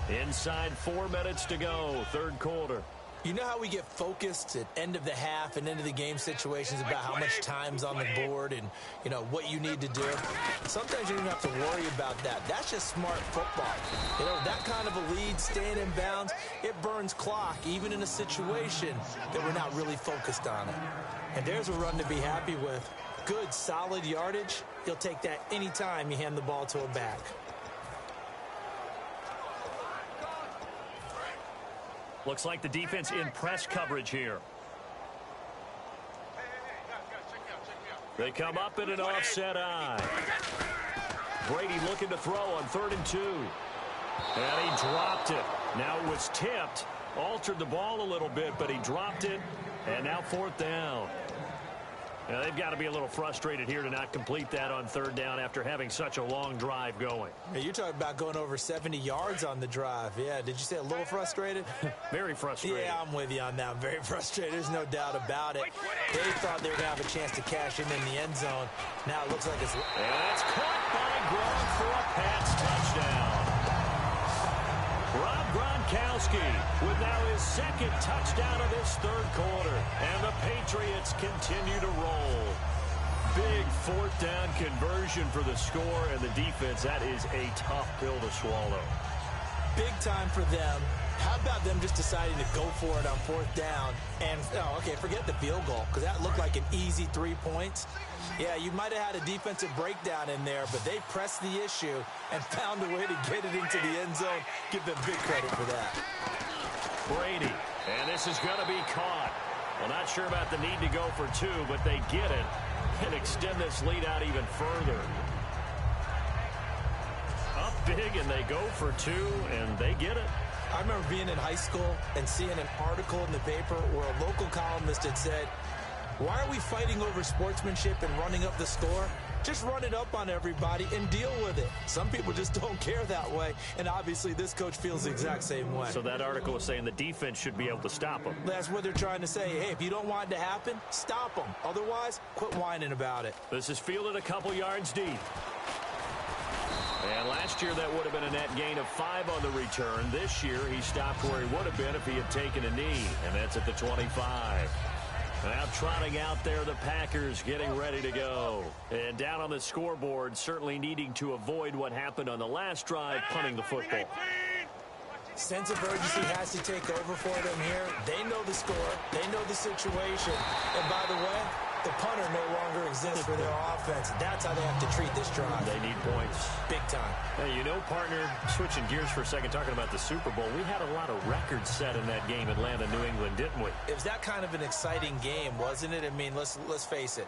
Inside 4 minutes to go, third quarter. You know how we get focused at end of the half and end of the game situations about how much time's on the board and, you know, what you need to do? Sometimes you don't have to worry about that. That's just smart football. You know, that kind of a lead, staying in bounds, it burns clock, even in a situation that we're not really focused on it. And there's a run to be happy with. Good, solid yardage. You'll take that anytime you hand the ball to a back. Looks like the defense in press coverage here. They come up in an offset eye. Brady looking to throw on 3rd and 2. And he dropped it. Now it was tipped. Altered the ball a little bit, but he dropped it. And now 4th down. Now they've got to be a little frustrated here to not complete that on 3rd down after having such a long drive going. Hey, you're talking about going over 70 yards on the drive. Yeah, did you say a little frustrated? Very frustrated. Yeah, I'm with you on that. I'm very frustrated. There's no doubt about it. They thought they were going to have a chance to cash in the end zone. Now it looks like it's... And that's caught by Gronk for a Pats touchdown. Rob Gronkowski with now his 2nd touchdown of this 3rd quarter. And the Patriots continue to roll. Big 4th down conversion for the score, and the defense, that is a tough pill to swallow. Big time for them. How about them just deciding to go for it on 4th down? And, oh, okay, forget the field goal, because that looked like an easy 3 points. Yeah, you might have had a defensive breakdown in there, but they pressed the issue and found a way to get it into the end zone. Give them big credit for that. Brady, and this is going to be caught. Well, not sure about the need to go for 2, but they get it and extend this lead out even further. Up big, and they go for 2, and they get it. I remember being in high school and seeing an article in the paper where a local columnist had said, why are we fighting over sportsmanship and running up the score? Just run it up on everybody and deal with it. Some people just don't care that way, and obviously this coach feels the exact same way. So that article was saying the defense should be able to stop them. That's what they're trying to say. Hey, if you don't want it to happen, stop them. Otherwise, quit whining about it. This is fielded a couple yards deep. And last year that would have been a net gain of 5 on the return. This year he stopped where he would have been if he had taken a knee, and that's at the 25. Now trotting out there, the Packers getting ready to go. And down on the scoreboard, certainly needing to avoid what happened on the last drive, punting the football. Sense of urgency has to take over for them here. They know the score. They know the situation. And by the way, the punter no longer exists for their offense. That's how they have to treat this drive. They need points. Big time. Hey, you know, partner, switching gears for a second, talking about the Super Bowl, we had a lot of records set in that game, Atlanta, New England, didn't we? It was that kind of an exciting game, wasn't it? I mean, let's face it.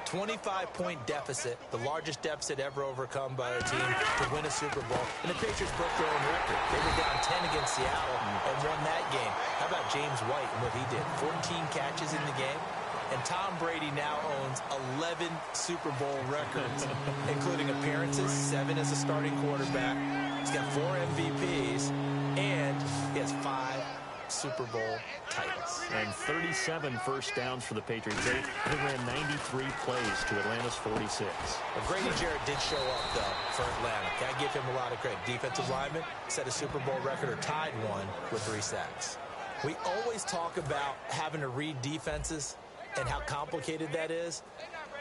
25-point deficit, the largest deficit ever overcome by a team to win a Super Bowl. And the Patriots broke their own record. They were down 10 against Seattle and won that game. How about James White and what he did? 14 catches in the game. And Tom Brady now owns 11 Super Bowl records, including appearances, 7 as a starting quarterback. He's got 4 MVPs, and he has 5 Super Bowl titles. And 37 first downs for the Patriots. They ran 93 plays to Atlanta's 46. Well, Grady Jarrett did show up, though, for Atlanta. Can I give him a lot of credit? Defensive lineman set a Super Bowl record or tied one with 3 sacks. We always talk about having to read defenses and how complicated that is.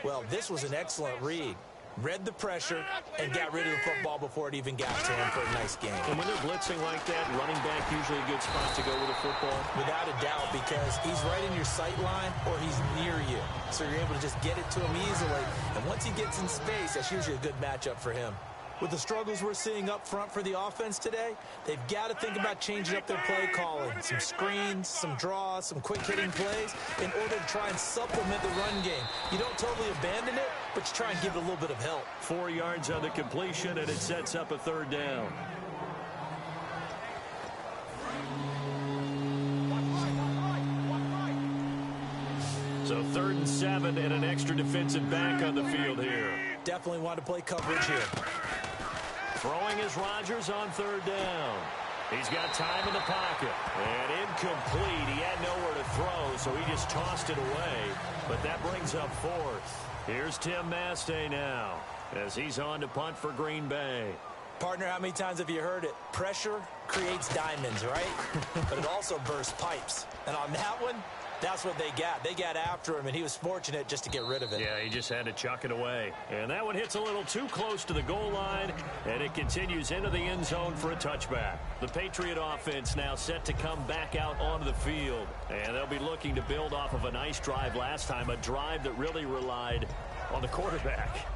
Well, this was an excellent read. read the pressure, and got rid of the football before it even got to him for a nice game. And when they're blitzing like that, running back usually a good spot to go with a football? Without a doubt, because he's right in your sight line or he's near you. So you're able to just get it to him easily. And once he gets in space, that's usually a good matchup for him. With the struggles we're seeing up front for the offense today, they've got to think about changing up their play calling. Some screens, some draws, some quick-hitting plays in order to try and supplement the run game. You don't totally abandon it, but you try and give it a little bit of help. 4 yards on the completion, and it sets up a third down. So 3rd and 7 and an extra defensive back on the field here. Definitely want to play coverage here. Throwing is Rodgers on 3rd down. He's got time in the pocket. And incomplete. He had nowhere to throw, so he just tossed it away. But that brings up 4th. Here's Tim Mastay now as he's on to punt for Green Bay. Partner, how many times have you heard it? Pressure creates diamonds, right? But it also bursts pipes. And on that one, that's what they got. They got after him, and he was fortunate just to get rid of it. Yeah, he just had to chuck it away. And that one hits a little too close to the goal line, and it continues into the end zone for a touchback. The Patriot offense now set to come back out onto the field, and they'll be looking to build off of a nice drive last time, a drive that really relied on the quarterback.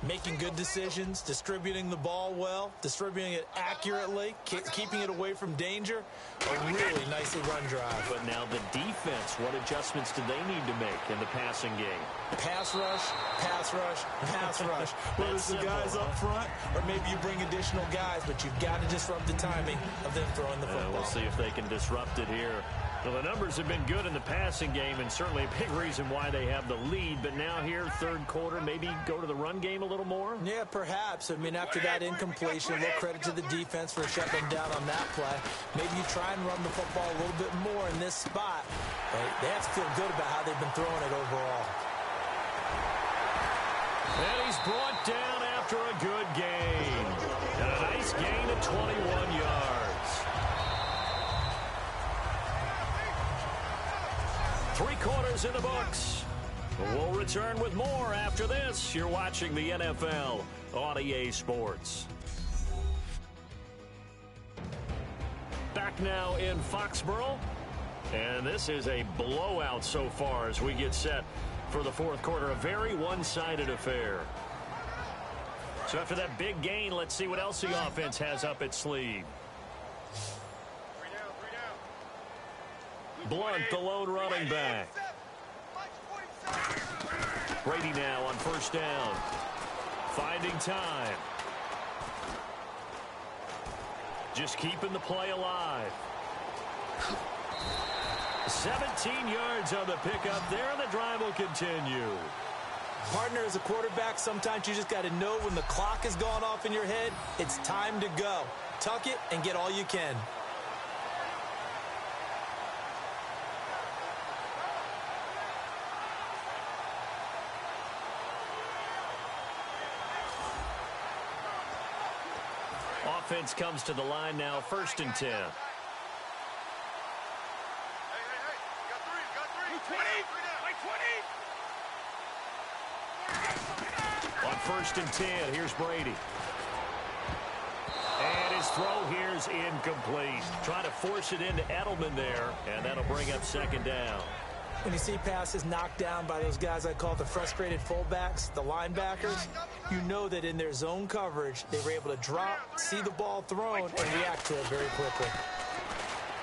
Making good decisions, distributing the ball well, distributing it accurately, keeping it away from danger. A really nicely run drive. But now the defense, what adjustments do they need to make in the passing game? Pass rush, pass rush, pass rush. Whether it's the guys up front or maybe you bring additional guys, but you've got to disrupt the timing of them throwing the football. We'll see if they can disrupt it here. Well, the numbers have been good in the passing game, and certainly a big reason why they have the lead. But now here, 3rd quarter, maybe go to the run game a little more? Yeah, perhaps. I mean, after that incompletion, a little credit to the defense for shutting them down on that play. Maybe you try and run the football a little bit more in this spot. But they have to feel good about how they've been throwing it overall. And he's brought down after a good gain. And a nice gain of 21 yards. 3 quarters in the books. We'll return with more after this. You're watching the NFL on EA Sports. Back now in Foxborough. And this is a blowout so far as we get set for the 4th quarter. A very one-sided affair. So after that big gain, let's see what else the offense has up its sleeve. Blunt, the lone running back. Brady now on 1st down. Finding time. Just keeping the play alive. 17 yards on the pickup there, and the drive will continue. Partner, as a quarterback, sometimes you just got to know when the clock has gone off in your head, it's time to go. Tuck it and get all you can. Offense comes to the line now, 1st and 10. On 1st and 10, here's Brady. And his throw here's incomplete. Trying to force it into Edelman there, and that'll bring up 2nd down. When you see passes knocked down by those guys I call the frustrated fullbacks, the linebackers, you know that in their zone coverage, they were able to drop, see the ball thrown, and react to it very quickly.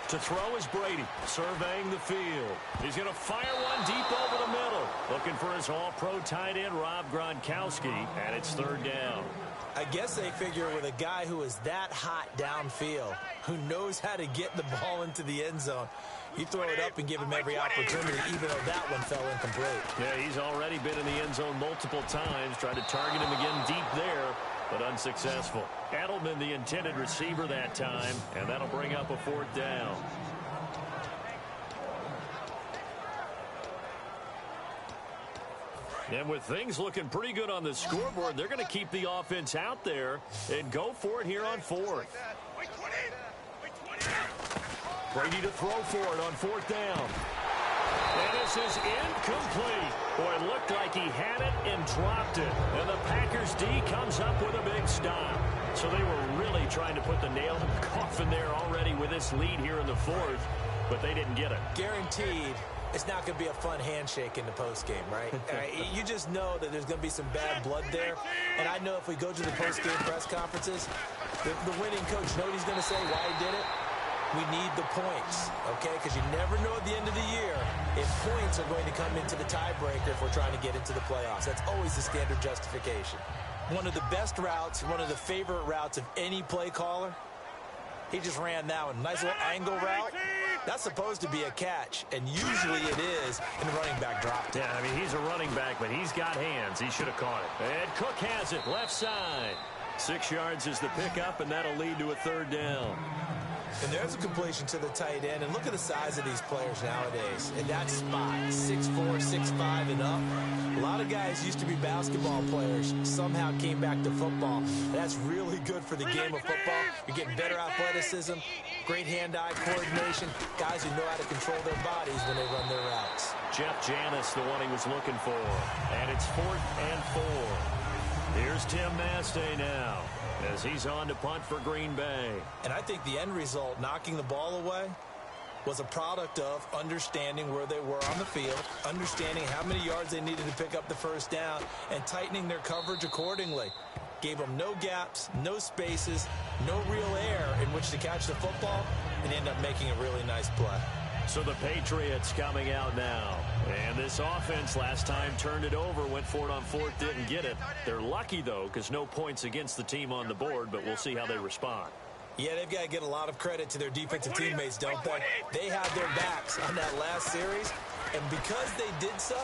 To throw is Brady, surveying the field. He's going to fire one deep over the middle. Looking for his all-pro tight end, Rob Gronkowski, and it's 3rd down. I guess they figure with a guy who is that hot downfield, who knows how to get the ball into the end zone, you throw it up and give him every opportunity, even though that one fell incomplete. Yeah, he's already been in the end zone multiple times, tried to target him again deep there, but unsuccessful. Edelman, the intended receiver that time, and that'll bring up a 4th down. And with things looking pretty good on the scoreboard, they're going to keep the offense out there and go for it here on 4th. Brady to throw for it on 4th down. And this is incomplete. Boy, it looked like he had it and dropped it. And the Packers D comes up with a big stop. So they were really trying to put the nail in the coffin there already with this lead here in the fourth, but they didn't get it. Guaranteed it's not going to be a fun handshake in the postgame, right? You just know that there's going to be some bad blood there. And I know if we go to the postgame press conferences, the winning coach knows what he's going to say, why he did it. We need the points, okay? Because you never know at the end of the year if points are going to come into the tiebreaker if we're trying to get into the playoffs. That's always the standard justification. One of the best routes, one of the favorite routes of any play caller, he just ran that one. Nice little angle route. That's supposed to be a catch, and usually it is, and the running back dropped it. Yeah, I mean, he's a running back, but he's got hands. He should have caught it. And Cook has it, left side. 6 yards is the pickup, and that'll lead to a third down. And there's a completion to the tight end. And look at the size of these players nowadays. In that spot, 6'4", 6'5", and up. A lot of guys used to be basketball players, somehow came back to football. And that's really good for the game of football. You're getting better athleticism, great hand-eye coordination, guys who know how to control their bodies when they run their routes. Jeff Janis, the one he was looking for. And it's 4th and 4. Here's Tim Mastay now, as he's on to punt for Green Bay. And I think the end result, knocking the ball away, was a product of understanding where they were on the field, understanding how many yards they needed to pick up the first down, and tightening their coverage accordingly. Gave them no gaps, no spaces, no real air in which to catch the football, and end up making a really nice play. So the Patriots coming out now. And this offense last time turned it over, went for it on 4th, didn't get it. They're lucky, though, because no points against the team on the board, but we'll see how they respond. Yeah, they've got to get a lot of credit to their defensive teammates, don't they? They had their backs on that last series, and because they did so,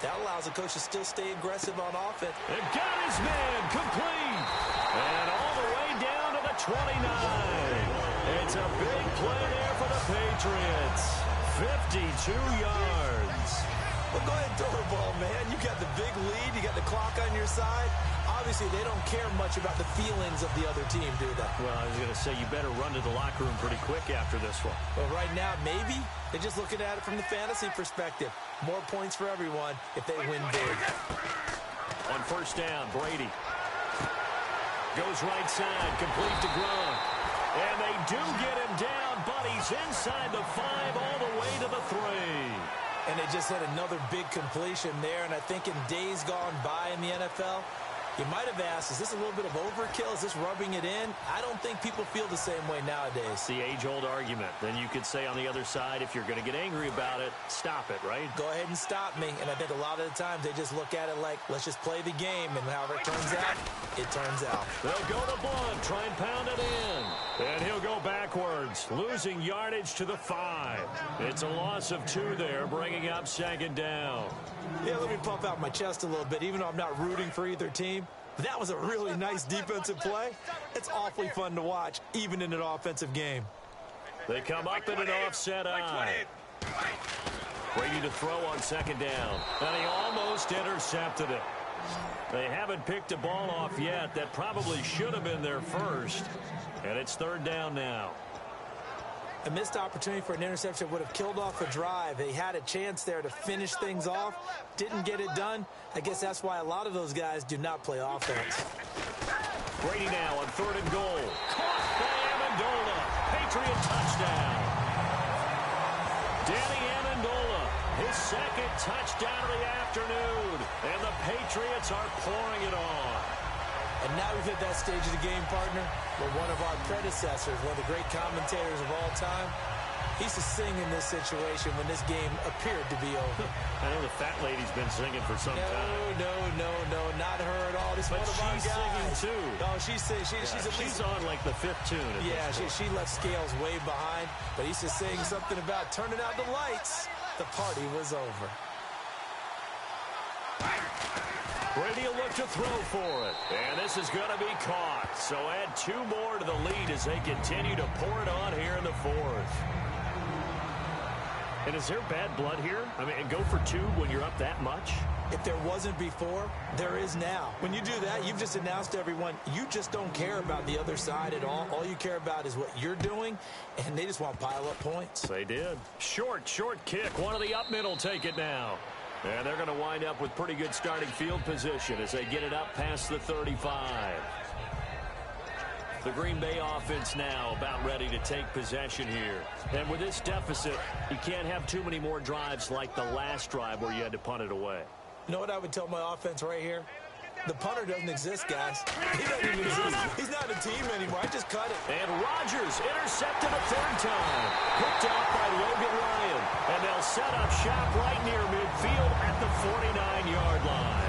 that allows the coach to still stay aggressive on offense. And got his man complete. And all the way down to the 29. It's a big play there for the Patriots. 52 yards. Well, go ahead and throw the ball, man. You got the big lead. You got the clock on your side. Obviously, they don't care much about the feelings of the other team, do they? Well, I was going to say, you better run to the locker room pretty quick after this one. Well, right now, maybe they're just looking at it from the fantasy perspective. More points for everyone if they win big. On first down, Brady goes right side, complete to Gronk. And they do get him down, but he's inside the 5 all the way to the 3. And they just had another big completion there. And I think in days gone by in the NFL, you might have asked, is this a little bit of overkill? Is this rubbing it in? I don't think people feel the same way nowadays. The age-old argument. Then you could say on the other side, if you're going to get angry about it, stop it, right? Go ahead and stop me. And I think a lot of the times they just look at it like, let's just play the game. And however it turns out, it turns out. They'll go to Blunt, try and pound it in. And he'll go backwards, losing yardage to the 5. It's a loss of 2 there, bringing up 2nd down. Yeah, let me pump out my chest a little bit, even though I'm not rooting for either team. That was a really nice defensive play. It's awfully fun to watch, even in an offensive game. They come up in an offset eye. Brady to throw on 2nd down. And he almost intercepted it. They haven't picked a ball off yet. That probably should have been their first. And it's 3rd down now. A missed opportunity for an interception would have killed off a drive. They had a chance there to finish things off. Didn't get it done. I guess that's why a lot of those guys do not play offense. Brady now on 3rd and goal. Caught by Amendola. Patriot touchdown. Danny Amendola, his 2nd touchdown of the afternoon. And the Patriots are pouring it on. And now we've hit that stage of the game, partner, where one of our predecessors, one of the great commentators of all time, he used to sing in this situation when this game appeared to be over. I know the fat lady's been singing for some time. No, not her at all. This but one of our she's guys. singing, too. No, she's singing. She's on like the 5th tune. Yeah, she left Scales way behind, but he used to sing something about turning out the lights. The party was over. Brady will look to throw for it. And this is going to be caught. So add 2 more to the lead as they continue to pour it on here in the 4th. And is there bad blood here? I mean, and go for 2 when you're up that much? If there wasn't before, there is now. When you do that, you've just announced to everyone, you just don't care about the other side at all. All you care about is what you're doing, and they just want to pile up points. They did. Short kick. One of the up middle take it now. And they're going to wind up with pretty good starting field position as they get it up past the 35. The Green Bay offense now about ready to take possession here. And with this deficit, you can't have too many more drives like the last drive where you had to punt it away. You know what I would tell my offense right here? The punter doesn't exist, guys. He doesn't even exist. He's not a team anymore. I just cut it. And Rodgers intercepted a 3rd time. Picked off by Logan Ryan. And they'll set up shop right near midfield at the 49-yard line.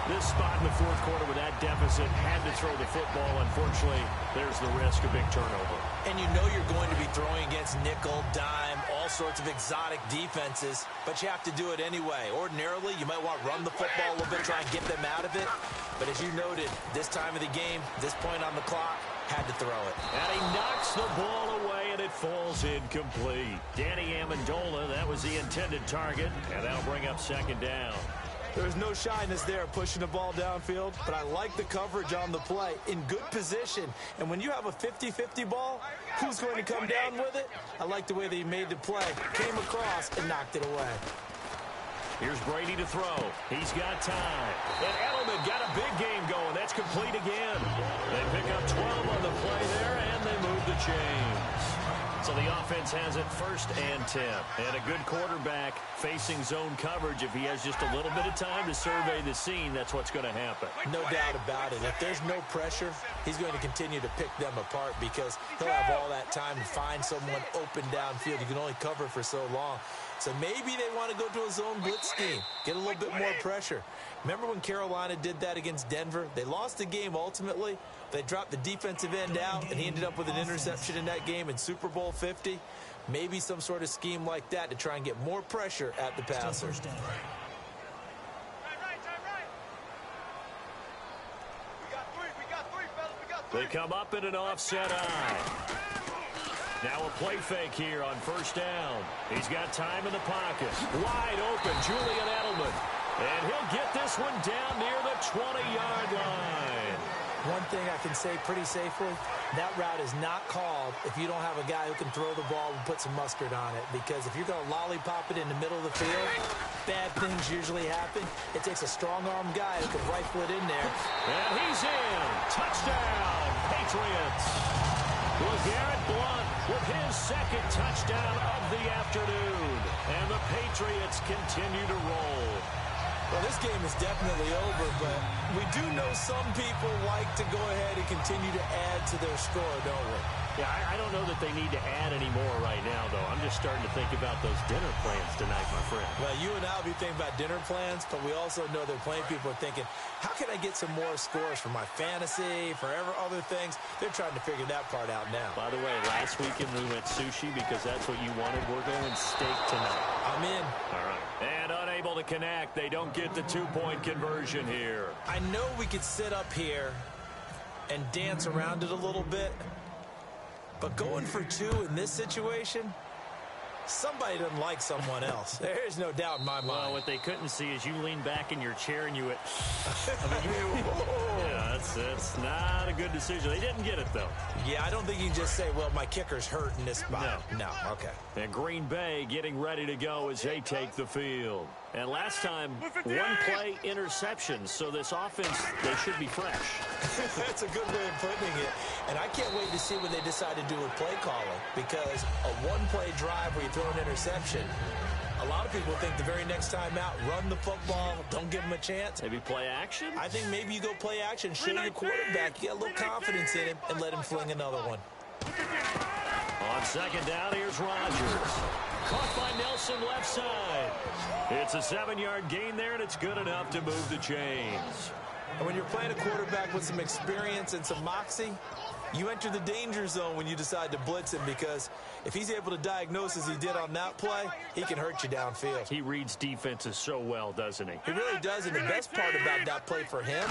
This spot in the 4th quarter with that deficit had to throw the football. Unfortunately, there's the risk of big turnover. And you know you're going to be throwing against nickel, dime, all sorts of exotic defenses, but you have to do it anyway. Ordinarily, you might want to run the football a little bit, try and get them out of it. But as you noted, this time of the game, this point on the clock, had to throw it. And he knocks the ball away, and it falls incomplete. Danny Amendola, that was the intended target, and that'll bring up 2nd down. There's no shyness there pushing the ball downfield, but I like the coverage on the play. In good position. And when you have a 50-50 ball, who's going to come down with it? I like the way that he made the play. Came across and knocked it away. Here's Brady to throw. He's got time. And Edelman got a big game going. That's complete again. They pick up 12 on the play there, and they move the chains. So the offense has it 1st and 10. And a good quarterback facing zone coverage. If he has just a little bit of time to survey the scene, that's what's going to happen. No doubt about it. If there's no pressure, he's going to continue to pick them apart because he'll have all that time to find someone open downfield. You can only cover for so long. So maybe they want to go to a zone blitz scheme, get a little bit more pressure. Remember when Carolina did that against Denver? They lost the game ultimately. They dropped the defensive end out, and he ended up with an interception in that game in Super Bowl 50. Maybe some sort of scheme like that to try and get more pressure at the passer. They come up in an offset eye. Now a play fake here on 1st down. He's got time in the pocket. Wide open, Julian Edelman. And he'll get this one down near the 20-yard line. One thing I can say pretty safely, that route is not called if you don't have a guy who can throw the ball and put some mustard on it. Because if you're going to lollipop it in the middle of the field, bad things usually happen. It takes a strong-arm guy who can rifle it in there. And he's in. Touchdown, Patriots. LeGarrette Blount with his 2nd touchdown of the afternoon. And the Patriots continue to roll. Well, this game is definitely over, but we do know some people like to go ahead and continue to add to their score, don't we? Yeah, I don't know that they need to add any more right now, though. I'm just starting to think about those dinner plans tonight, my friend. Well, you and I will be thinking about dinner plans, but we also know that plenty of people are thinking, how can I get some more scores for my fantasy, for other things? They're trying to figure that part out now. By the way, last weekend we went sushi because that's what you wanted. We're going steak tonight. I'm in. All right. And unable to connect. They don't get the 2-point conversion here. I know we could sit up here and dance around it a little bit, but going for 2 in this situation, somebody doesn't like someone else. There's no doubt in my mind. Well, what they couldn't see is you lean back in your chair and you went, yeah, that's not a good decision. They didn't get it, though. Yeah, I don't think you can just say, well, my kicker's hurt in this spot. No, okay. And Green Bay getting ready to go as they take the field. And last time, 1-play interceptions. So this offense, they should be fresh. That's a good way of putting it. And I can't wait to see what they decide to do with play calling, because a 1-play drive where you throw an interception, a lot of people think the very next time out, run the football, don't give them a chance. Maybe play action? I think maybe you go play action, show your quarterback, you get a little confidence in him, and let him fling another one. On 2nd down, here's Rodgers. Caught by Nelson left side. It's a 7-yard gain there, and it's good enough to move the chains. And when you're playing a quarterback with some experience and some moxie, you enter the danger zone when you decide to blitz him, because if he's able to diagnose as he did on that play, he can hurt you downfield. He reads defenses so well, doesn't he? He really does, and the best part about that play for him,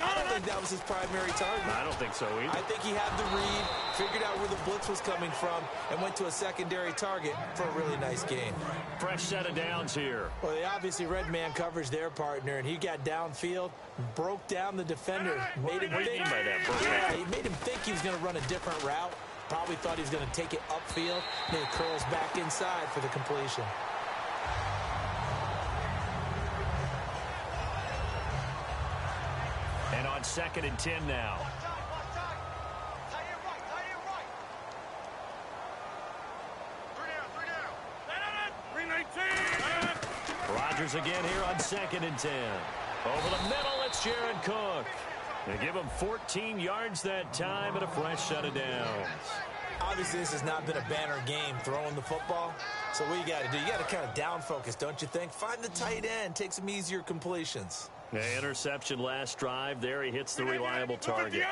I don't think that was his primary target. I don't think so either. I think he had the read, figured out where the blitz was coming from and went to a secondary target for a really nice gain. Fresh set of downs here. Well, they obviously red man coverage their partner, and he got downfield, broke down the defender, made him What do you think. mean by that? Yeah, he made him think he was going to run a different route. Probably thought he was going to take it upfield. Then he curls back inside for the completion. And on 2nd and 10 now. Rodgers again here on 2nd and 10. Over the middle, it's Jared Cook. They give him 14 yards that time and a fresh set of downs. Obviously, this has not been a banner game throwing the football. So what you got to do, you got to kind of down focus, don't you think? Find the tight end, take some easier completions. The interception last drive. There he hits the reliable target.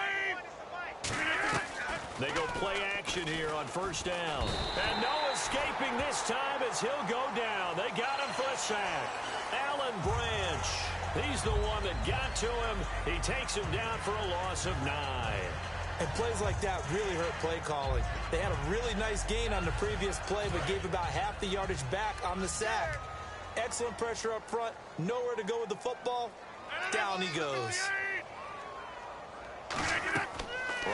They go play action here on 1st down. And no escaping this time as he'll go down. They got him for a sack. Alan Branch. He's the one that got to him. He takes him down for a loss of 9. And plays like that really hurt play calling. They had a really nice gain on the previous play, but gave about half the yardage back on the sack. Excellent pressure up front. Nowhere to go with the football. Down he goes.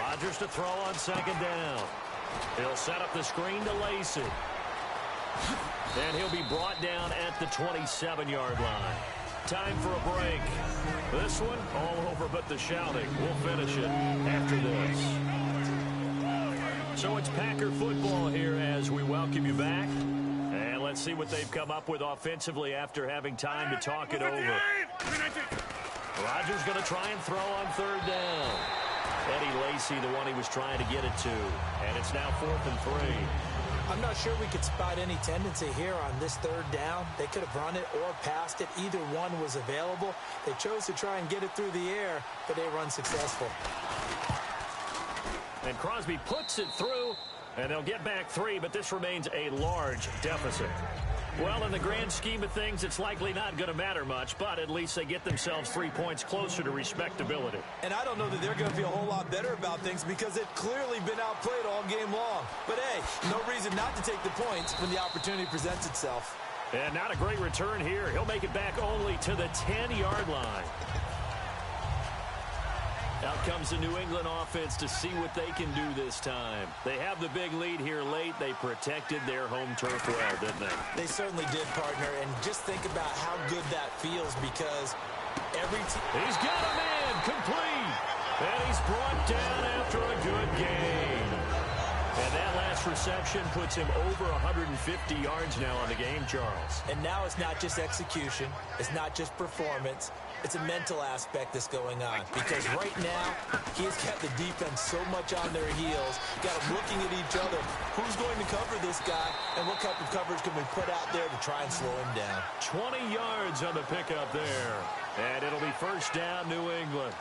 Rodgers to throw on 2nd down. He'll set up the screen to Lacey. And he'll be brought down at the 27-yard line. Time for a break. This one all over but the shouting. We'll finish it after this. So it's Packer football here as we welcome you back. And let's see what they've come up with offensively after having time to talk it over. Rodgers going to try and throw on 3rd down. Eddie Lacy, the one he was trying to get it to. And it's now 4th and 3. I'm not sure we could spot any tendency here on this 3rd down. They could have run it or passed it. Either one was available. They chose to try and get it through the air, but they were unsuccessful. And Crosby puts it through, and they'll get back 3, but this remains a large deficit. Well, in the grand scheme of things, it's likely not going to matter much, but at least they get themselves 3 points closer to respectability. And I don't know that they're going to feel a whole lot better about things because they've clearly been outplayed all game long. But, hey, no reason not to take the points when the opportunity presents itself. And not a great return here. He'll make it back only to the 10-yard line. Out comes the New England offense to see what they can do this time. They have the big lead here late. They protected their home turf well, didn't they? They certainly did, partner. And just think about how good that feels because every team... He's got him in, complete. And he's brought down after a good game. And that last reception puts him over 150 yards now on the game, Charles. And now it's not just execution. It's not just performance. It's a mental aspect that's going on because right now he's got the defense so much on their heels, got them looking at each other. Who's going to cover this guy and what type of coverage can we put out there to try and slow him down? 20 yards on the pickup there. And it'll be 1st down, New England.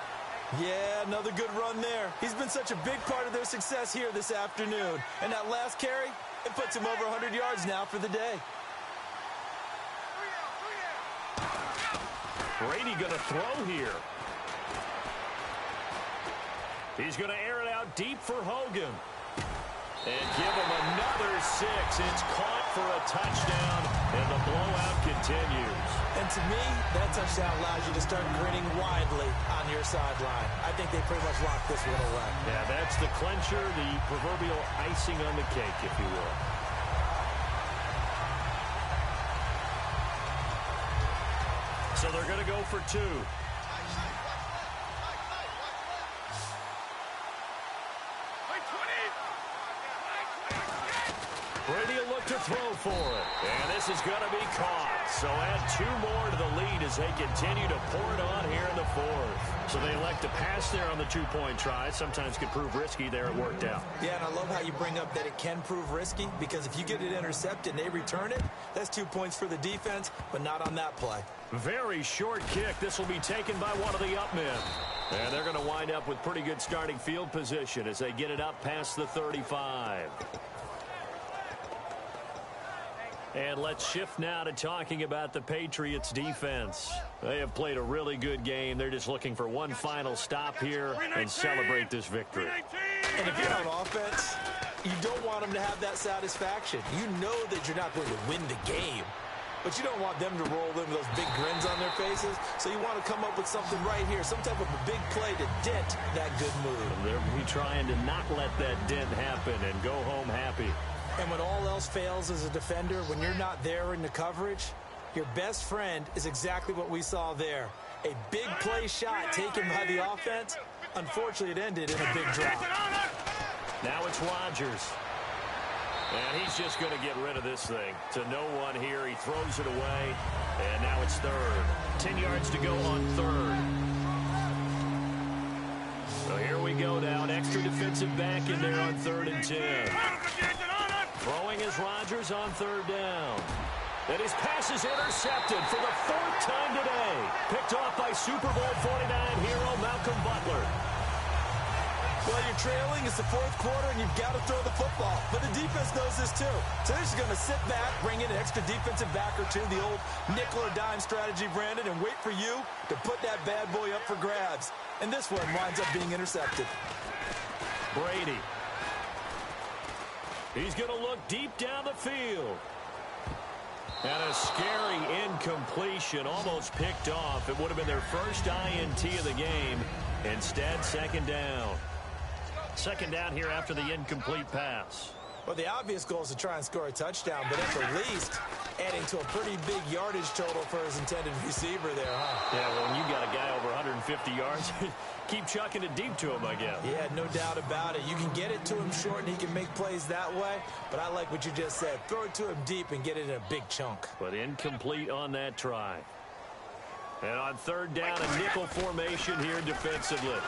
Yeah, another good run there. He's been such a big part of their success here this afternoon. And that last carry, it puts him over 100 yards now for the day. Brady going to throw here. He's going to air it out deep for Hogan. And give him another 6. It's caught for a touchdown, and the blowout continues. And to me, that touchdown allows you to start grinning widely on your sideline. I think they pretty much locked this one away. Yeah, that's the clincher, the proverbial icing on the cake, if you will. So they're going to go for 2. Brady will look to throw for it. And this is going to be caught. So add 2 more to the lead as they continue to pour it on here in the 4th. So they elect to pass there on the 2-point try. Sometimes could prove risky there. It worked out. Yeah, and I love how you bring up that it can prove risky because if you get it intercepted and they return it, that's 2 points for the defense, but not on that play. Very short kick. This will be taken by one of the up men. And they're going to wind up with pretty good starting field position as they get it up past the 35. And let's shift now to talking about the Patriots defense. They have played a really good game. They're just looking for one final stop here and celebrate this victory. And if you're on offense, you don't want them to have that satisfaction. You know that you're not going to win the game, but you don't want them to roll in with those big grins on their faces. So you want to come up with something right here, some type of a big play to dent that good move. They're trying to not let that dent happen and go home happy. And when all else fails as a defender, when you're not there in the coverage, your best friend is exactly what we saw there. A big play shot taken by the offense. Unfortunately, it ended in a big drop. Now it's Rodgers. And he's just going to get rid of this thing. To no one here. He throws it away. And now it's third. 10 yards to go on third. So here we go now. An extra defensive back in there on 3rd and 10. Throwing is Rodgers on 3rd down. And his pass is intercepted for the 4th time today. Picked off by Super Bowl 49 hero Malcolm Butler. Well, you're trailing. It's the 4th quarter, and you've got to throw the football. But the defense knows this, too. So they're just going to sit back, bring in an extra defensive back or two, the old nickel or dime strategy, Brandon, and wait for you to put that bad boy up for grabs. And this one winds up being intercepted. Brady. He's going to look deep down the field. And a scary incompletion, almost picked off. It would have been their first INT of the game. Instead, 2nd down. 2nd down here after the incomplete pass. Well, the obvious goal is to try and score a touchdown, but at the least, adding to a pretty big yardage total for his intended receiver there, huh? Yeah, well, when you got a guy over 150 yards, keep chucking it deep to him, I guess. Yeah, no doubt about it. You can get it to him short, and he can make plays that way, but I like what you just said. Throw it to him deep and get it in a big chunk. But incomplete on that try. And on 3rd down, a nickel formation here defensively.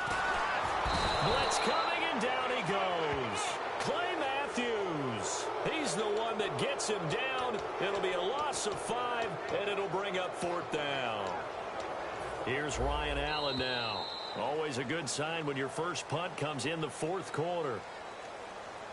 Blitz coming, and down he goes. Clay Matthews. He's the one that gets him down. It'll be a loss of 5, and it'll bring up 4th down. Here's Ryan Allen now. Always a good sign when your first punt comes in the 4th quarter.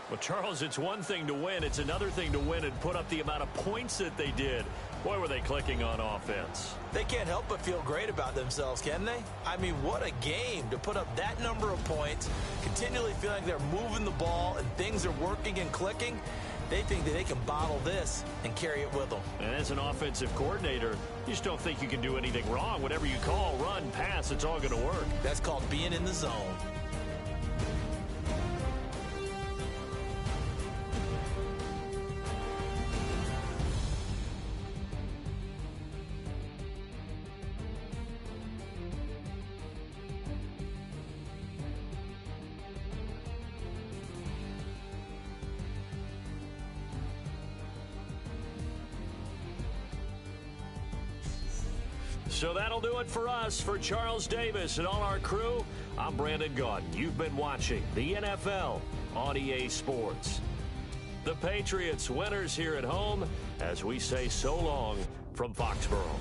Well, Charles, it's one thing to win. It's another thing to win and put up the amount of points that they did. Boy, were they clicking on offense. They can't help but feel great about themselves, can they? I mean, what a game to put up that number of points, continually feeling they're moving the ball and things are working and clicking. They think that they can bottle this and carry it with them. And as an offensive coordinator, you just don't think you can do anything wrong. Whatever you call, run, pass, it's all going to work. That's called being in the zone. So that'll do it for us. For Charles Davis and all our crew, I'm Brandon Gaudin. You've been watching the NFL on EA Sports. The Patriots winners here at home as we say so long from Foxborough.